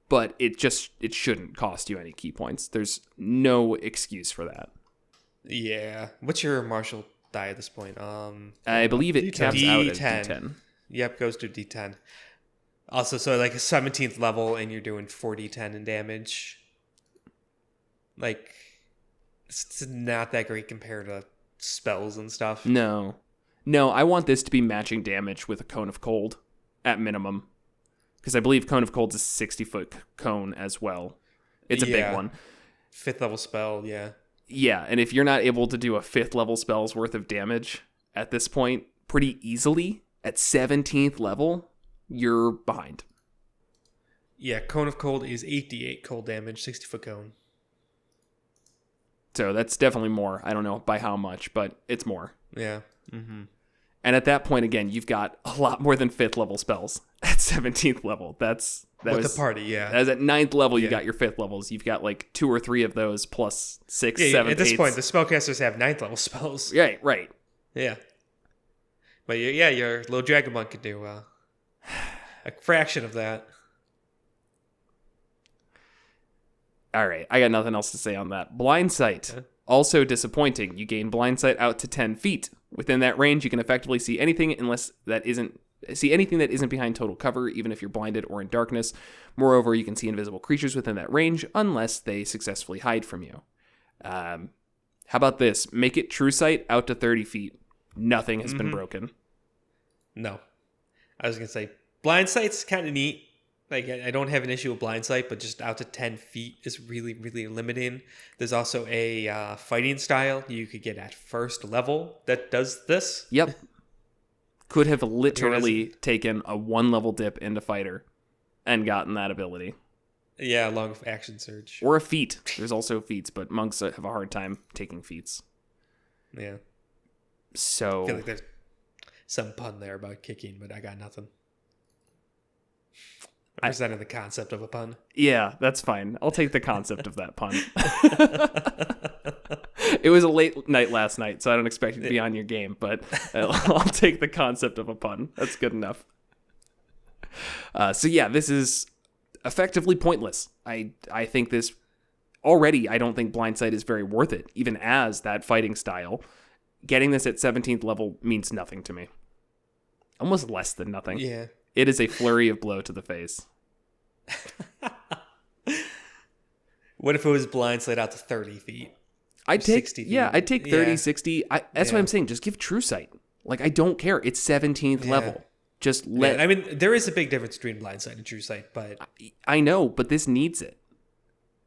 but it shouldn't cost you any key points. There's no excuse for that. Yeah. What's your martial die at this point? I believe it caps out at D10. D10. Yep, goes to D10. Also, so like a 17th level and you're doing 4d10 in damage. Like, it's not that great compared to spells and stuff. No, I want this to be matching damage with a Cone of Cold at minimum. Because I believe Cone of Cold's a 60-foot cone as well. It's a big one. 5th level spell, yeah. Yeah, and if you're not able to do a 5th level spell's worth of damage at this point pretty easily, at 17th level, you're behind. Yeah, Cone of Cold is 8d8 cold damage, 60-foot cone. So that's definitely more. I don't know by how much, but it's more. Yeah. Mm-hmm. And at that point, again, you've got a lot more than 5th level spells at 17th level. That With was the party, yeah. As at 9th level, you got your 5th levels. You've got like 2 or 3 of those plus 6, 7, at this 8s. point, the spellcasters have 9th level spells. Right. Yeah. But yeah, your little dragon monk could do a fraction of that. All right, I got nothing else to say on that. Blind Sight, also disappointing. You gain Blind Sight out to 10 feet. Within that range, you can effectively see anything that isn't behind total cover, even if you're blinded or in darkness. Moreover, you can see invisible creatures within that range, unless they successfully hide from you. How about this? Make it True Sight out to 30 feet. Nothing has been broken. No. I was going to say, Blind Sight's kind of neat. Like, I don't have an issue with Blind Sight, but just out to 10 feet is really, really limiting. There's also a fighting style you could get at first level that does this. Yep. Could have literally taken a 1-level dip into fighter and gotten that ability. Yeah, along with action surge. Or a feat. There's also feats, but monks have a hard time taking feats. Yeah. So I feel like there's some pun there about kicking, but I got nothing. I presented the concept of a pun. Yeah, that's fine. I'll take the concept of that pun. It was a late night last night, so I don't expect you to be on your game, but I'll take the concept of a pun. That's good enough. So yeah, this is effectively pointless. I think this already, I don't think Blind Sight is very worth it, even as that fighting style. Getting this at 17th level means nothing to me. Almost less than nothing. Yeah. It is a flurry of blow to the face. What if it was Blind Sight out to 30 feet? I'd take 60 feet. I'd take 30, Yeah. 60. That's what I'm saying. Just give True Sight. Like, I don't care. It's 17th level. Just let... I mean, there is a big difference between Blind Sight and True Sight, but... I know, but this needs it.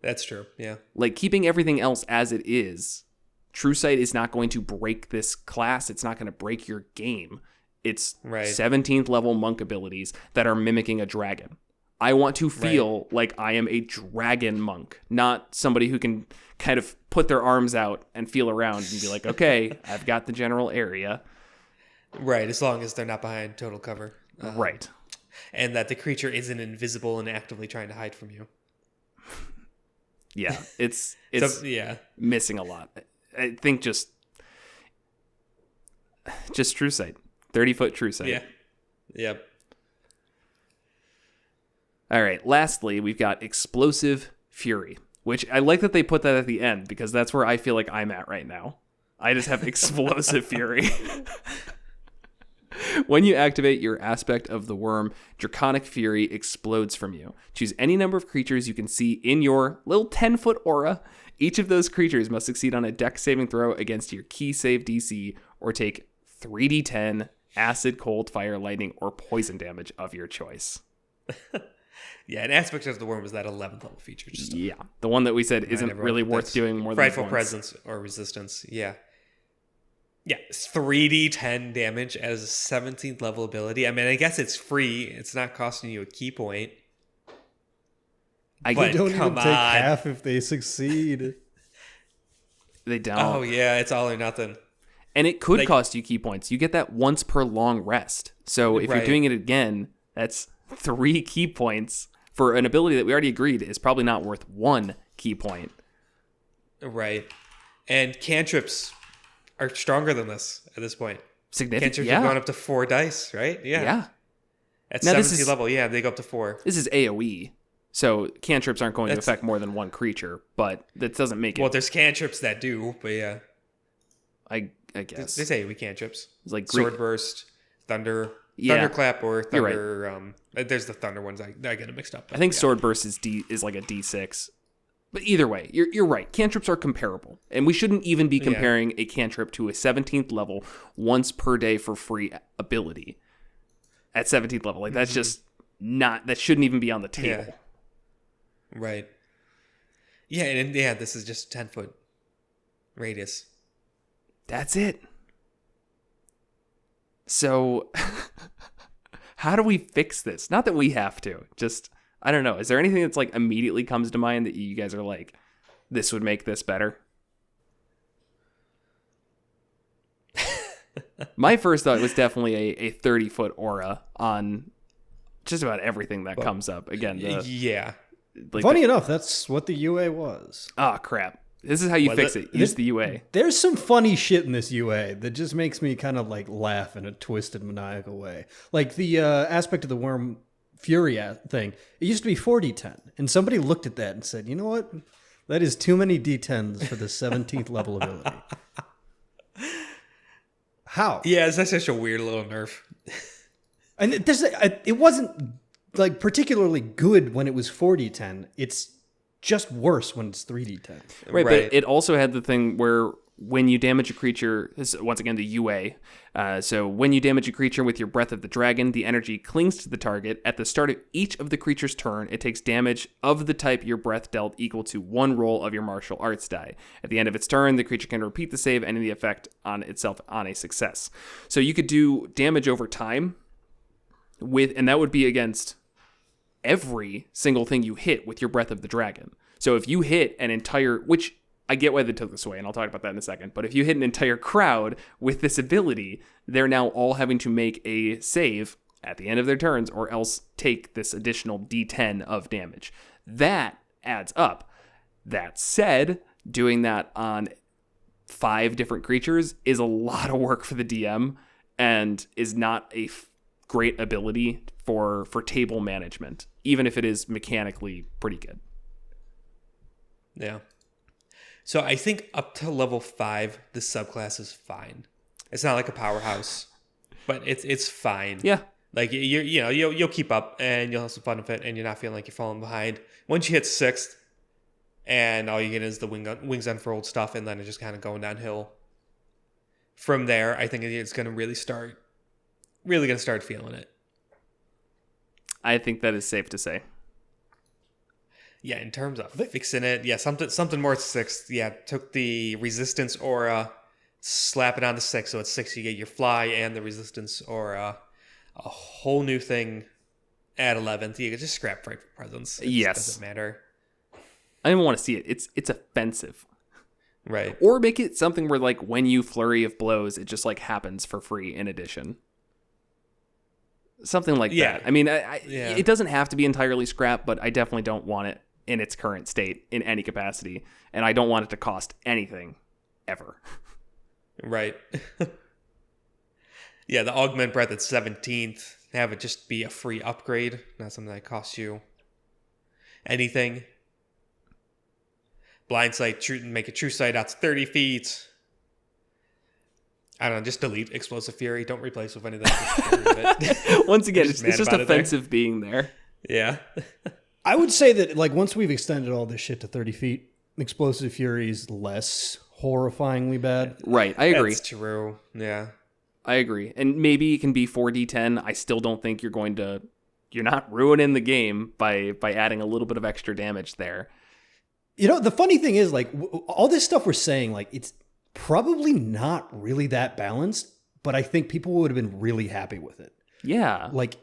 That's true, yeah. Like, keeping everything else as it is, True Sight is not going to break this class. It's not going to break your game. It's 17th level monk abilities that are mimicking a dragon. I want to feel like I am a dragon monk, not somebody who can kind of put their arms out and feel around and be like, okay, I've got the general area. Right, as long as they're not behind total cover. Right. And that the creature isn't invisible and actively trying to hide from you. Yeah, it's missing a lot. I think just True Sight. 30-foot True Sight. Yeah. Yep. All right. Lastly, we've got Explosive Fury, which I like that they put that at the end because that's where I feel like I'm at right now. I just have Explosive Fury, When you activate your aspect of the worm, Draconic Fury explodes from you. Choose any number of creatures you can see in your little 10-foot aura. Each of those creatures must succeed on a Dex saving throw against your key save DC or take 3d10 acid, cold, fire, lightning, or poison damage of your choice. Yeah, an aspect of the worm is that 11th level feature. Just Yeah, the one that we said isn't really worth doing more than Frightful once. Presence or Resistance. Yeah. Yeah, it's 3d10 damage as a 17th level ability. I mean, I guess it's free. It's not costing you a key point. I But They don't even come take on. half if they succeed. They don't. Oh, yeah, it's all or nothing. And it could Like- cost you key points. You get that once per long rest. So if you're Right. doing it again, that's 3 key points for an ability that we already agreed is probably not worth 1 key point. Right. And cantrips are stronger than this at this point. Significant. Cantrips Yeah. are going up to 4 dice, right? Yeah. At Now, this 17th is- level, yeah, they go up to 4. This is AoE. So cantrips aren't going to That's- affect more than 1 creature, but that doesn't make it. Well, there's cantrips that do, but yeah. I guess. There's AoE cantrips. It's like Sword Burst, Thunder, Yeah. Thunderclap, or You're right. Thunder. There's the Thunder ones. I get them mixed up. I think yeah. Sword Burst is like a D6. But either way, you're right. Cantrips are comparable. And we shouldn't even be comparing a cantrip to a 17th level once per day for free ability at 17th level. Like that's just not, that shouldn't even be on the table. Yeah. Right. Yeah, and yeah, this is just 10-foot radius. That's it. So how do we fix this? Not that we have to. Just, I don't know. Is there anything that's like immediately comes to mind that you guys are like, this would make this better? My first thought was definitely a 30-foot aura on just about everything that comes up. Again, Yeah. Funny enough, that's what the UA was. Oh, crap. This is how you Was fix it? it. Use the UA. There's some funny shit in this UA that just makes me kind of like laugh in a twisted, maniacal way. Like the aspect of the worm fury thing. It used to be 4d10, and somebody looked at that and said, "You know what? That is too many d10s for the 17th level ability." How? Yeah, that's such a weird little nerf. And it wasn't like particularly good when it was 4d10. It's just worse when it's 3d10. Right, but it also had the thing where when you damage a creature, this is once again the UA, so when you damage a creature with your Breath of the Dragon, the energy clings to the target. At the start of each of the creature's turn, it takes damage of the type your breath dealt equal to 1 roll of your martial arts die. At the end of its turn, the creature can repeat the save, ending the effect on itself on a success. So you could do damage over time, and that would be against every single thing you hit with your Breath of the Dragon. So if you hit an entire, which I get why they took this away, and I'll talk about that in a second, but if you hit an entire crowd with this ability, they're now all having to make a save at the end of their turns or else take this additional D10 of damage. That adds up. That said, doing that on 5 different creatures is a lot of work for the DM and is not a great ability for table management, even if it is mechanically pretty good. Yeah. So I think up to level 5, the subclass is fine. It's not like a powerhouse, but it's fine. Yeah. Like you'll keep up and you'll have some fun with it, and you're not feeling like you're falling behind. Once you hit 6th, and all you get is the wings unfurled stuff, and then it's just kind of going downhill. From there, I think it's going to really start feeling it. I think that is safe to say. Yeah, in terms of fixing it, yeah, something more 6th. Yeah, took the resistance aura, slap it on the 6, so at 6 you get your fly and the resistance aura. A whole new thing at 11th. You can just scrap Frightful Presence. It doesn't matter. I don't even want to see it. It's offensive. Right. Or make it something where, like, when you flurry of blows, it just, like, happens for free in addition. Something like that. I mean, it doesn't have to be entirely scrap, but I definitely don't want it in its current state in any capacity. And I don't want it to cost anything ever. Right. Yeah, the Augment Breath at 17th. Have it just be a free upgrade, not something that costs you anything. Blind Sight, make a True Sight out to 30 feet. I don't know, just delete Explosive Fury. Don't replace with anything. Just get rid of it. Once again, Just it's mad just about it there. offensive being there. Yeah. I would say that like once we've extended all this shit to 30 feet, Explosive Fury is less horrifyingly bad. Right, I agree. That's true. Yeah. I agree. And maybe it can be 4d10. I still don't think you're not ruining the game by adding a little bit of extra damage there. You know, the funny thing is like all this stuff we're saying, like it's probably not really that balanced, but I think people would have been really happy with it. Yeah. Like,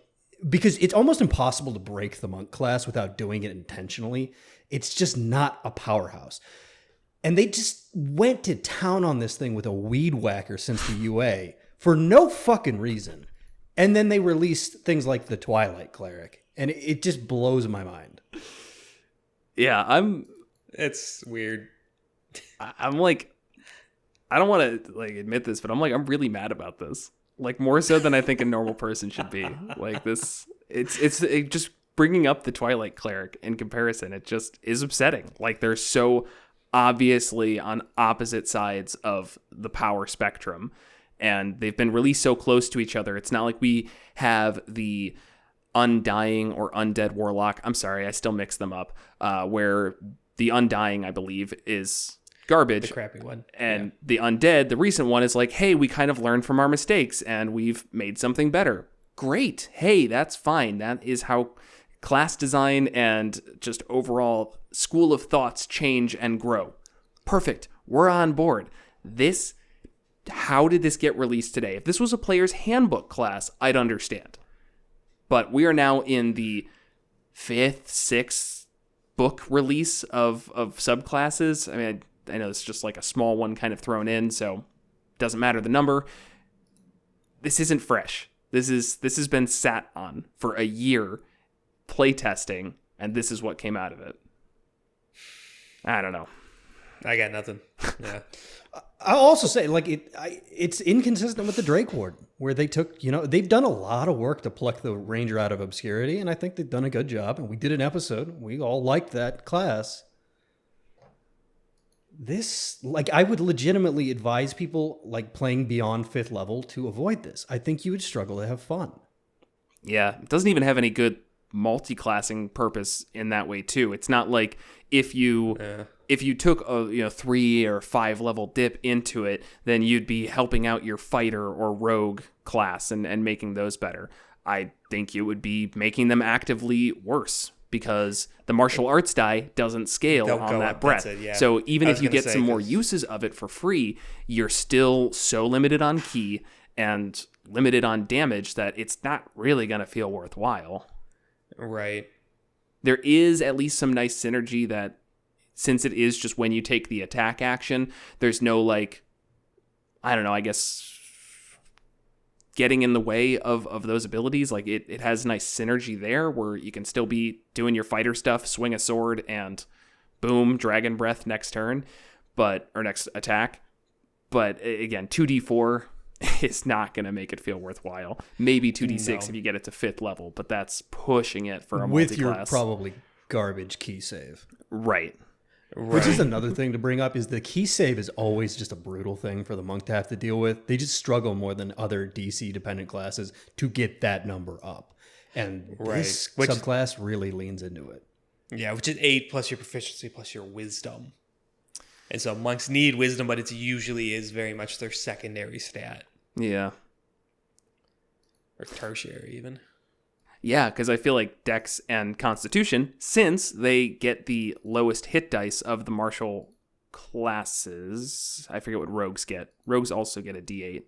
because it's almost impossible to break the monk class without doing it intentionally. It's just not a powerhouse. And they just went to town on this thing with a weed whacker since the UA for no fucking reason. And then they released things like the Twilight Cleric. And it just blows my mind. Yeah, It's weird. I'm like, I don't want to like admit this, but I'm really mad about this. Like more so than I think a normal person should be. Like this, it just bringing up the Twilight Cleric in comparison. It just is upsetting. Like they're so obviously on opposite sides of the power spectrum, and they've been released so close to each other. It's not like we have the Undying or Undead Warlock. I'm sorry, I still mix them up. Where the Undying, I believe, is garbage. The crappy one. And the Undead, the recent one, is like, hey, we kind of learned from our mistakes and we've made something better. Great. Hey, that's fine. That is how class design and just overall school of thoughts change and grow. Perfect. We're on board. How did this get released today? If this was a player's handbook class, I'd understand. But we are now in the 5th, 6th book release of subclasses. I mean, I know it's just like a small one kind of thrown in, so doesn't matter the number. This isn't fresh. This has been sat on for a year, playtesting, and this is what came out of it. I don't know. I got nothing. Yeah. I'll also say, like, it's inconsistent with the Drake Ward, where they took, they've done a lot of work to pluck the Ranger out of obscurity, and I think they've done a good job. And we did an episode. We all liked that class. This, like, I would legitimately advise people, like, playing beyond 5th level to avoid this. I think you would struggle to have fun. Yeah, it doesn't even have any good multi-classing purpose in that way, too. It's not like if you took a 3 or 5 level dip into it, then you'd be helping out your fighter or rogue class and making those better. I think you would be making them actively worse because the martial arts die doesn't scale on that breadth. Yeah. So even if you get some more uses of it for free, you're still so limited on ki and limited on damage that it's not really going to feel worthwhile. Right. There is at least some nice synergy that, since it is just when you take the attack action, there's no, like, I don't know, I guess getting in the way of those abilities. Like, it has nice synergy there where you can still be doing your fighter stuff, swing a sword, and boom, Dragon Breath next turn, or next attack. But again, 2d4 is not going to make it feel worthwhile. Maybe 2d6 if you get it to 5th level, but that's pushing it for a multi-class. With your probably garbage key save. Right. Which is another thing to bring up, is the key save is always just a brutal thing for the monk to have to deal with. They just struggle more than other DC dependent classes to get that number up. And this subclass really leans into it. Yeah, which is 8 plus your proficiency plus your wisdom. And so monks need wisdom, but it usually is very much their secondary stat. Yeah. Or tertiary even. Yeah, because I feel like Dex and Constitution, since they get the lowest hit dice of the martial classes, I forget what rogues get. Rogues also get a D8.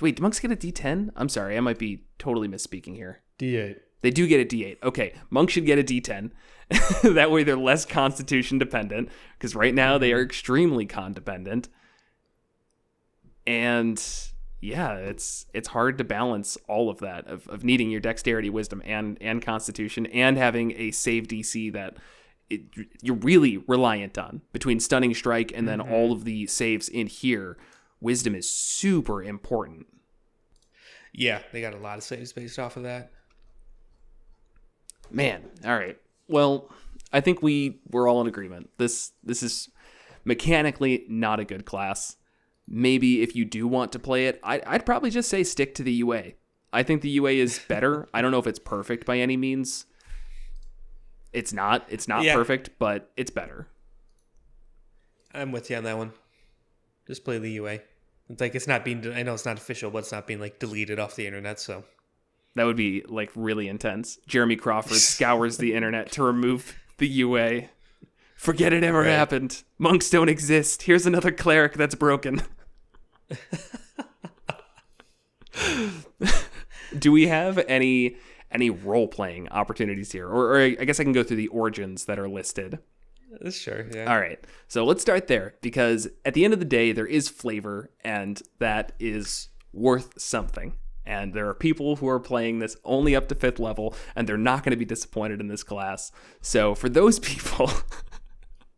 Wait, do monks get a D10? I'm sorry, I might be totally misspeaking here. D8. They do get a D8. Okay, monks should get a D10. That way they're less Constitution dependent, because right now they are extremely con dependent. And yeah, it's hard to balance all of that of needing your dexterity, wisdom, and constitution, and having a save DC that you're really reliant on between stunning strike and then all of the saves in here. Wisdom is super important. Yeah, they got a lot of saves based off of that. Man, all right. Well, I think we're all in agreement. This is mechanically not a good class. maybe if you do want to play it, I'd probably just say stick to the UA. I think the UA is better. I don't know if it's perfect by any means. It's not perfect, but it's better. I'm with you on that one. Just play the UA. It's like, it's not being, I know it's not official, but it's not being like deleted off the internet, so. That would be like really intense. Jeremy Crawford scours the internet to remove the UA. Forget it ever happened. Monks don't exist. Here's another cleric that's broken. Do we have any role-playing opportunities here? Or I guess I can go through the origins that are listed. Sure, yeah. All right. So let's start there, because at the end of the day, there is flavor, and that is worth something. And there are people who are playing this only up to 5th level, and they're not going to be disappointed in this class. So for those people,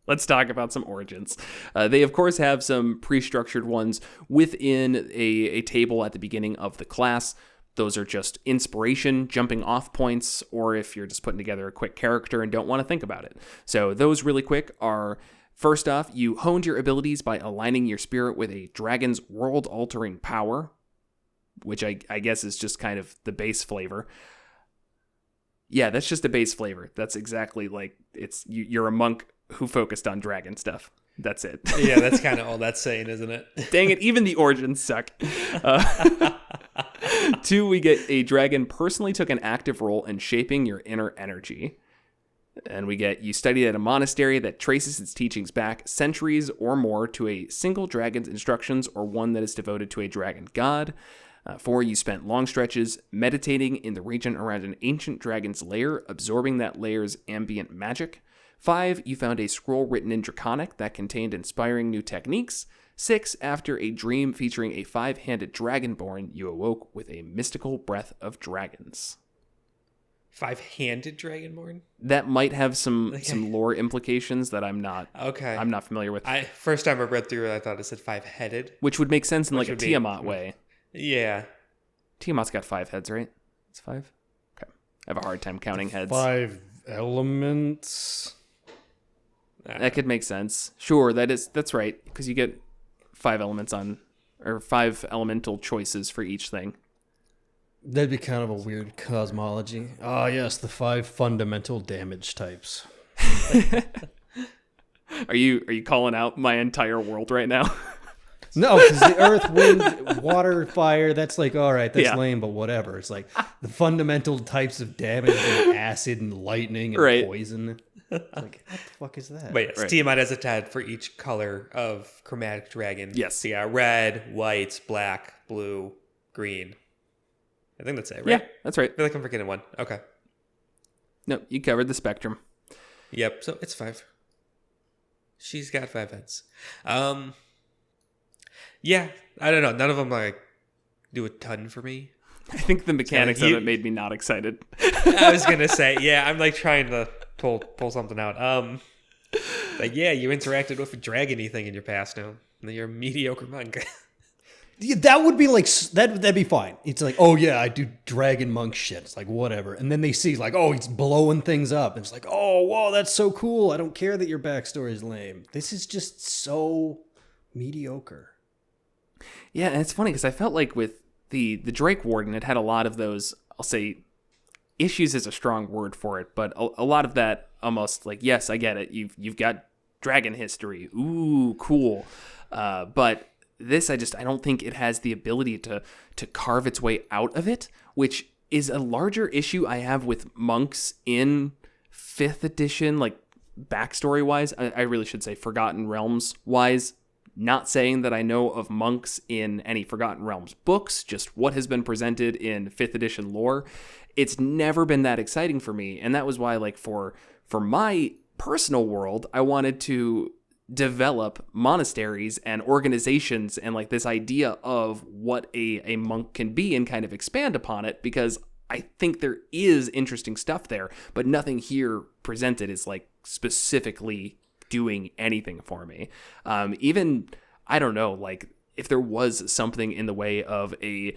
let's talk about some origins. They, of course, have some pre-structured ones within a table at the beginning of the class. Those are just inspiration, jumping off points, or if you're just putting together a quick character and don't want to think about it. So those really quick are, first off, you honed your abilities by aligning your spirit with a dragon's world-altering power, which I guess is just kind of the base flavor. Yeah, that's just a base flavor. That's exactly like, you're a monk who focused on dragon stuff. That's it. Yeah, that's kind of all that's saying, isn't it? Dang it, even the origins suck. 2, we get a dragon personally took an active role in shaping your inner energy. And we get, you studied at a monastery that traces its teachings back centuries or more to a single dragon's instructions, or one that is devoted to a dragon god. 4, you spent long stretches meditating in the region around an ancient dragon's lair, absorbing that lair's ambient magic. 5, you found a scroll written in Draconic that contained inspiring new techniques. 6, after a dream featuring a 5-handed dragonborn, you awoke with a mystical breath of dragons. 5-handed dragonborn? That might have some lore implications that I'm not familiar with. First time I read through it, I thought it said 5-headed. Which would make sense in like a Tiamat way. Yeah. Tiamat's got 5 heads, right? It's 5? Okay. I have a hard time counting heads. 5 elements. That could make sense. Sure, that's right, because you get 5 elements or 5 elemental choices for each thing. That'd be kind of a weird cosmology. Ah, yes, the 5 fundamental damage types. Are you calling out my entire world right now? No, because the earth, wind, water, fire, that's like, all right, that's lame, but whatever. It's like the fundamental types of damage and acid and lightning and poison. It's like, what the fuck is that? But yes, Tiamat has a tab for each color of chromatic dragon. Yes. So yeah, red, white, black, blue, green. I think that's it, right? Yeah, that's right. I feel like I'm forgetting one. Okay. No, you covered the spectrum. Yep, so it's 5. She's got 5 heads. Yeah, I don't know. None of them like do a ton for me. I think the mechanics of it made me not excited. I was gonna say, yeah, I'm like trying to pull something out. Like, yeah, you interacted with a dragon-y thing in your past now. You're a mediocre monk. Yeah, that would be like, that'd be fine. It's like, oh yeah, I do dragon monk shit. It's like, whatever. And then they see like, oh, he's blowing things up. And it's like, oh, whoa, that's so cool. I don't care that your backstory is lame. This is just so mediocre. Yeah, and it's funny because I felt like with the Drake Warden, it had a lot of those, I'll say, issues is a strong word for it, but a lot of that almost like, yes, I get it. You've got dragon history. Ooh, cool. But this, I don't think it has the ability to carve its way out of it, which is a larger issue I have with monks in 5th edition, like backstory-wise. I really should say Forgotten Realms-wise. Not saying that I know of monks in any Forgotten Realms books, just what has been presented in 5th edition lore. It's never been that exciting for me, and that was why, like, for my personal world, I wanted to develop monasteries and organizations and, like, this idea of what a monk can be and kind of expand upon it, because I think there is interesting stuff there, but nothing here presented is, like, specifically doing anything for me. Even, I don't know, like if there was something in the way of a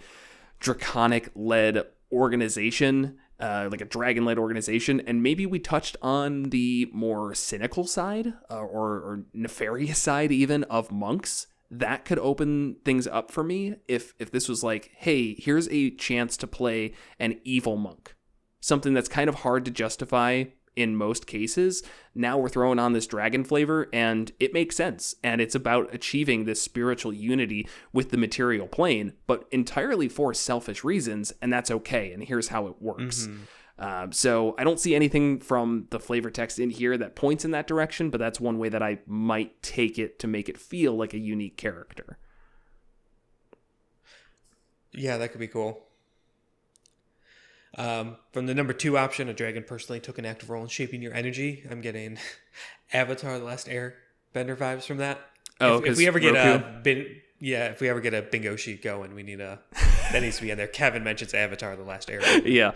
draconic-led organization, like a dragon-led organization, and maybe we touched on the more cynical side or nefarious side even of monks, that could open things up for me if this was like, hey, here's a chance to play an evil monk. Something that's kind of hard to justify in most cases. Now we're throwing on this dragon flavor, and it makes sense. And it's about achieving this spiritual unity with the material plane, but entirely for selfish reasons, and that's okay. And here's how it works. So I don't see anything from the flavor text in here that points in that direction, but that's one way that I might take it to make it feel like a unique character. Yeah, that could be cool. From the number 2 option, a dragon personally took an active role in shaping your energy. I'm getting Avatar: The Last Airbender vibes from that. Oh, if we ever get if we ever get a bingo sheet going, we need that needs to be in there. Kevin mentions Avatar: The Last Airbender. Yeah.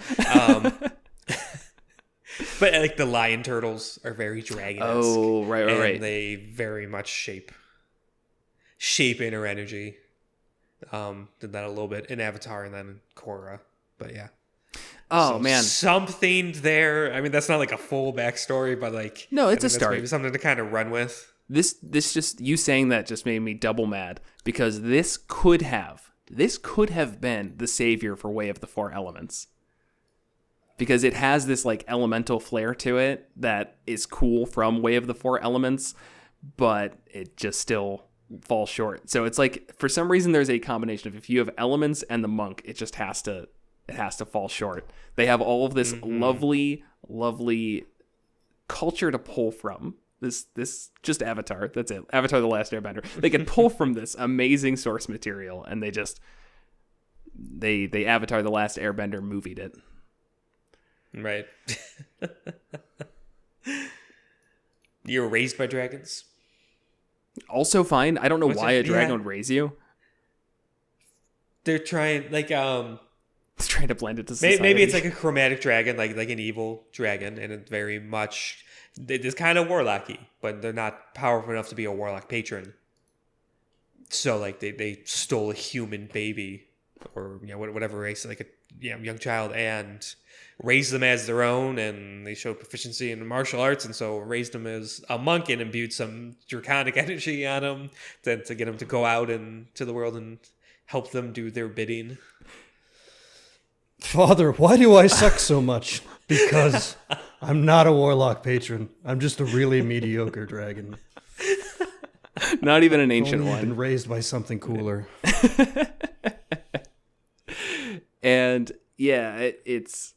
But like the lion turtles are very dragon-esque. Oh, right. And they very much shape inner energy. Did that a little bit in Avatar and then in Korra. But yeah. Oh, so man. Something there. I mean, that's not like a full backstory, but like... No, it's a that's start. Maybe something to kind of run with. This just, you saying that just made me double mad, because this could have been the savior for Way of the Four Elements. Because it has this like elemental flair to it that is cool from Way of the Four Elements, but it just still falls short. So it's like, for some reason, there's a combination of, if you have elements and the monk, it just has to fall short. They have all of this lovely culture to pull from. This just Avatar. That's it. Avatar: The Last Airbender. They can pull from this amazing source material, and they Avatar: The Last Airbender movied it. Right. You were raised by dragons? Also fine. I don't know why a dragon would raise you. They're trying, like, It's trying to blend it to society. maybe it's like a chromatic dragon, like an evil dragon, and it's very much, it's kind of warlocky, but they're not powerful enough to be a warlock patron. So, like, they stole a human baby, or whatever race, like a young child, and raised them as their own, and they showed proficiency in martial arts, and so raised them as a monk and imbued some draconic energy on him to get him to go out into the world and help them do their bidding. Father, why do I suck so much? Because I'm not a warlock patron. I'm just a really mediocre dragon. Not even an ancient Only one. been raised by something cooler. And yeah, it's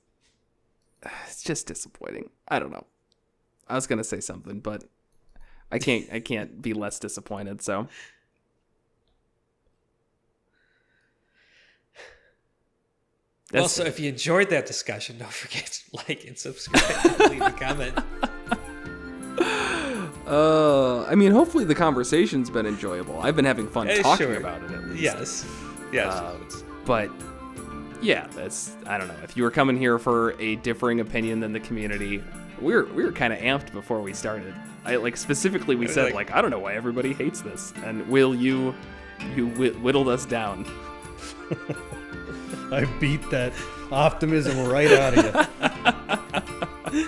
just disappointing. I don't know. I was gonna say something, but I can't be less disappointed. So. Also, if you enjoyed that discussion, don't forget to like and subscribe and leave a comment. I mean, hopefully the conversation's been enjoyable. I've been having fun talking about it, at least. Yes. But yeah, I don't know. If you were coming here for a differing opinion than the community, we were kind of amped before we started. Specifically, we said I don't know why everybody hates this, and Will, you whittled us down. I beat that optimism right out of you.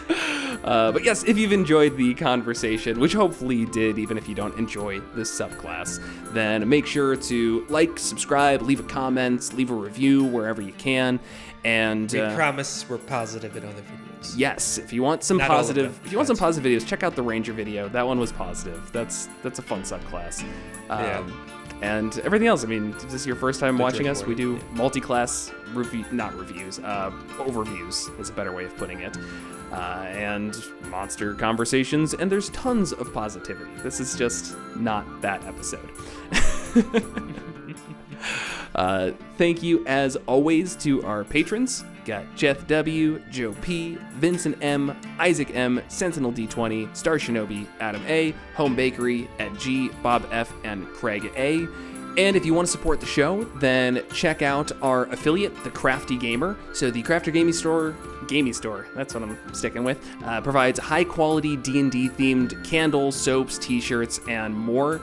But yes, if you've enjoyed the conversation, which hopefully you did, even if you don't enjoy this subclass, then make sure to like, subscribe, leave a comment, leave a review wherever you can. And we promise we're positive in other videos. Yes, if you want some positive videos, check out the Ranger video. That one was positive. That's a fun subclass. And everything else, I mean, if this is your first time watching us, we do multi-class overviews is a better way of putting it, and monster conversations, and there's tons of positivity. This is just not that episode. Thank you, as always, to our patrons. Got Jeff W., Joe P., Vincent M., Isaac M., Sentinel D20, Star Shinobi, Adam A., Home Bakery, Ed G., Bob F., and Craig A. And if you want to support the show, then check out our affiliate, The Crafty Gamer. So the Crafter Gaming Store, that's what I'm sticking with, provides high-quality D&D themed candles, soaps, t-shirts, and more.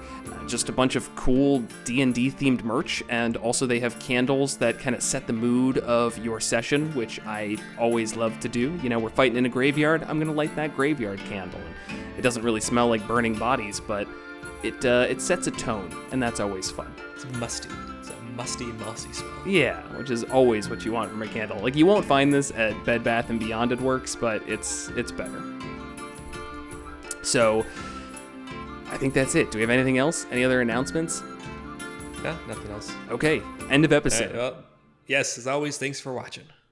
Just a bunch of cool D&D themed merch, and also they have candles that kind of set the mood of your session, which I always love to do. We're fighting in a graveyard, I'm going to light that graveyard candle. And it doesn't really smell like burning bodies, but it sets a tone, and that's always fun. It's musty. It's a musty, mossy smell. Yeah, which is always what you want from a candle. Like, you won't find this at Bed Bath & Beyond it works, but it's better. So, I think that's it. Do we have anything else? Any other announcements? No, nothing else. Okay, end of All episode. right, well, yes, as always, thanks for watching.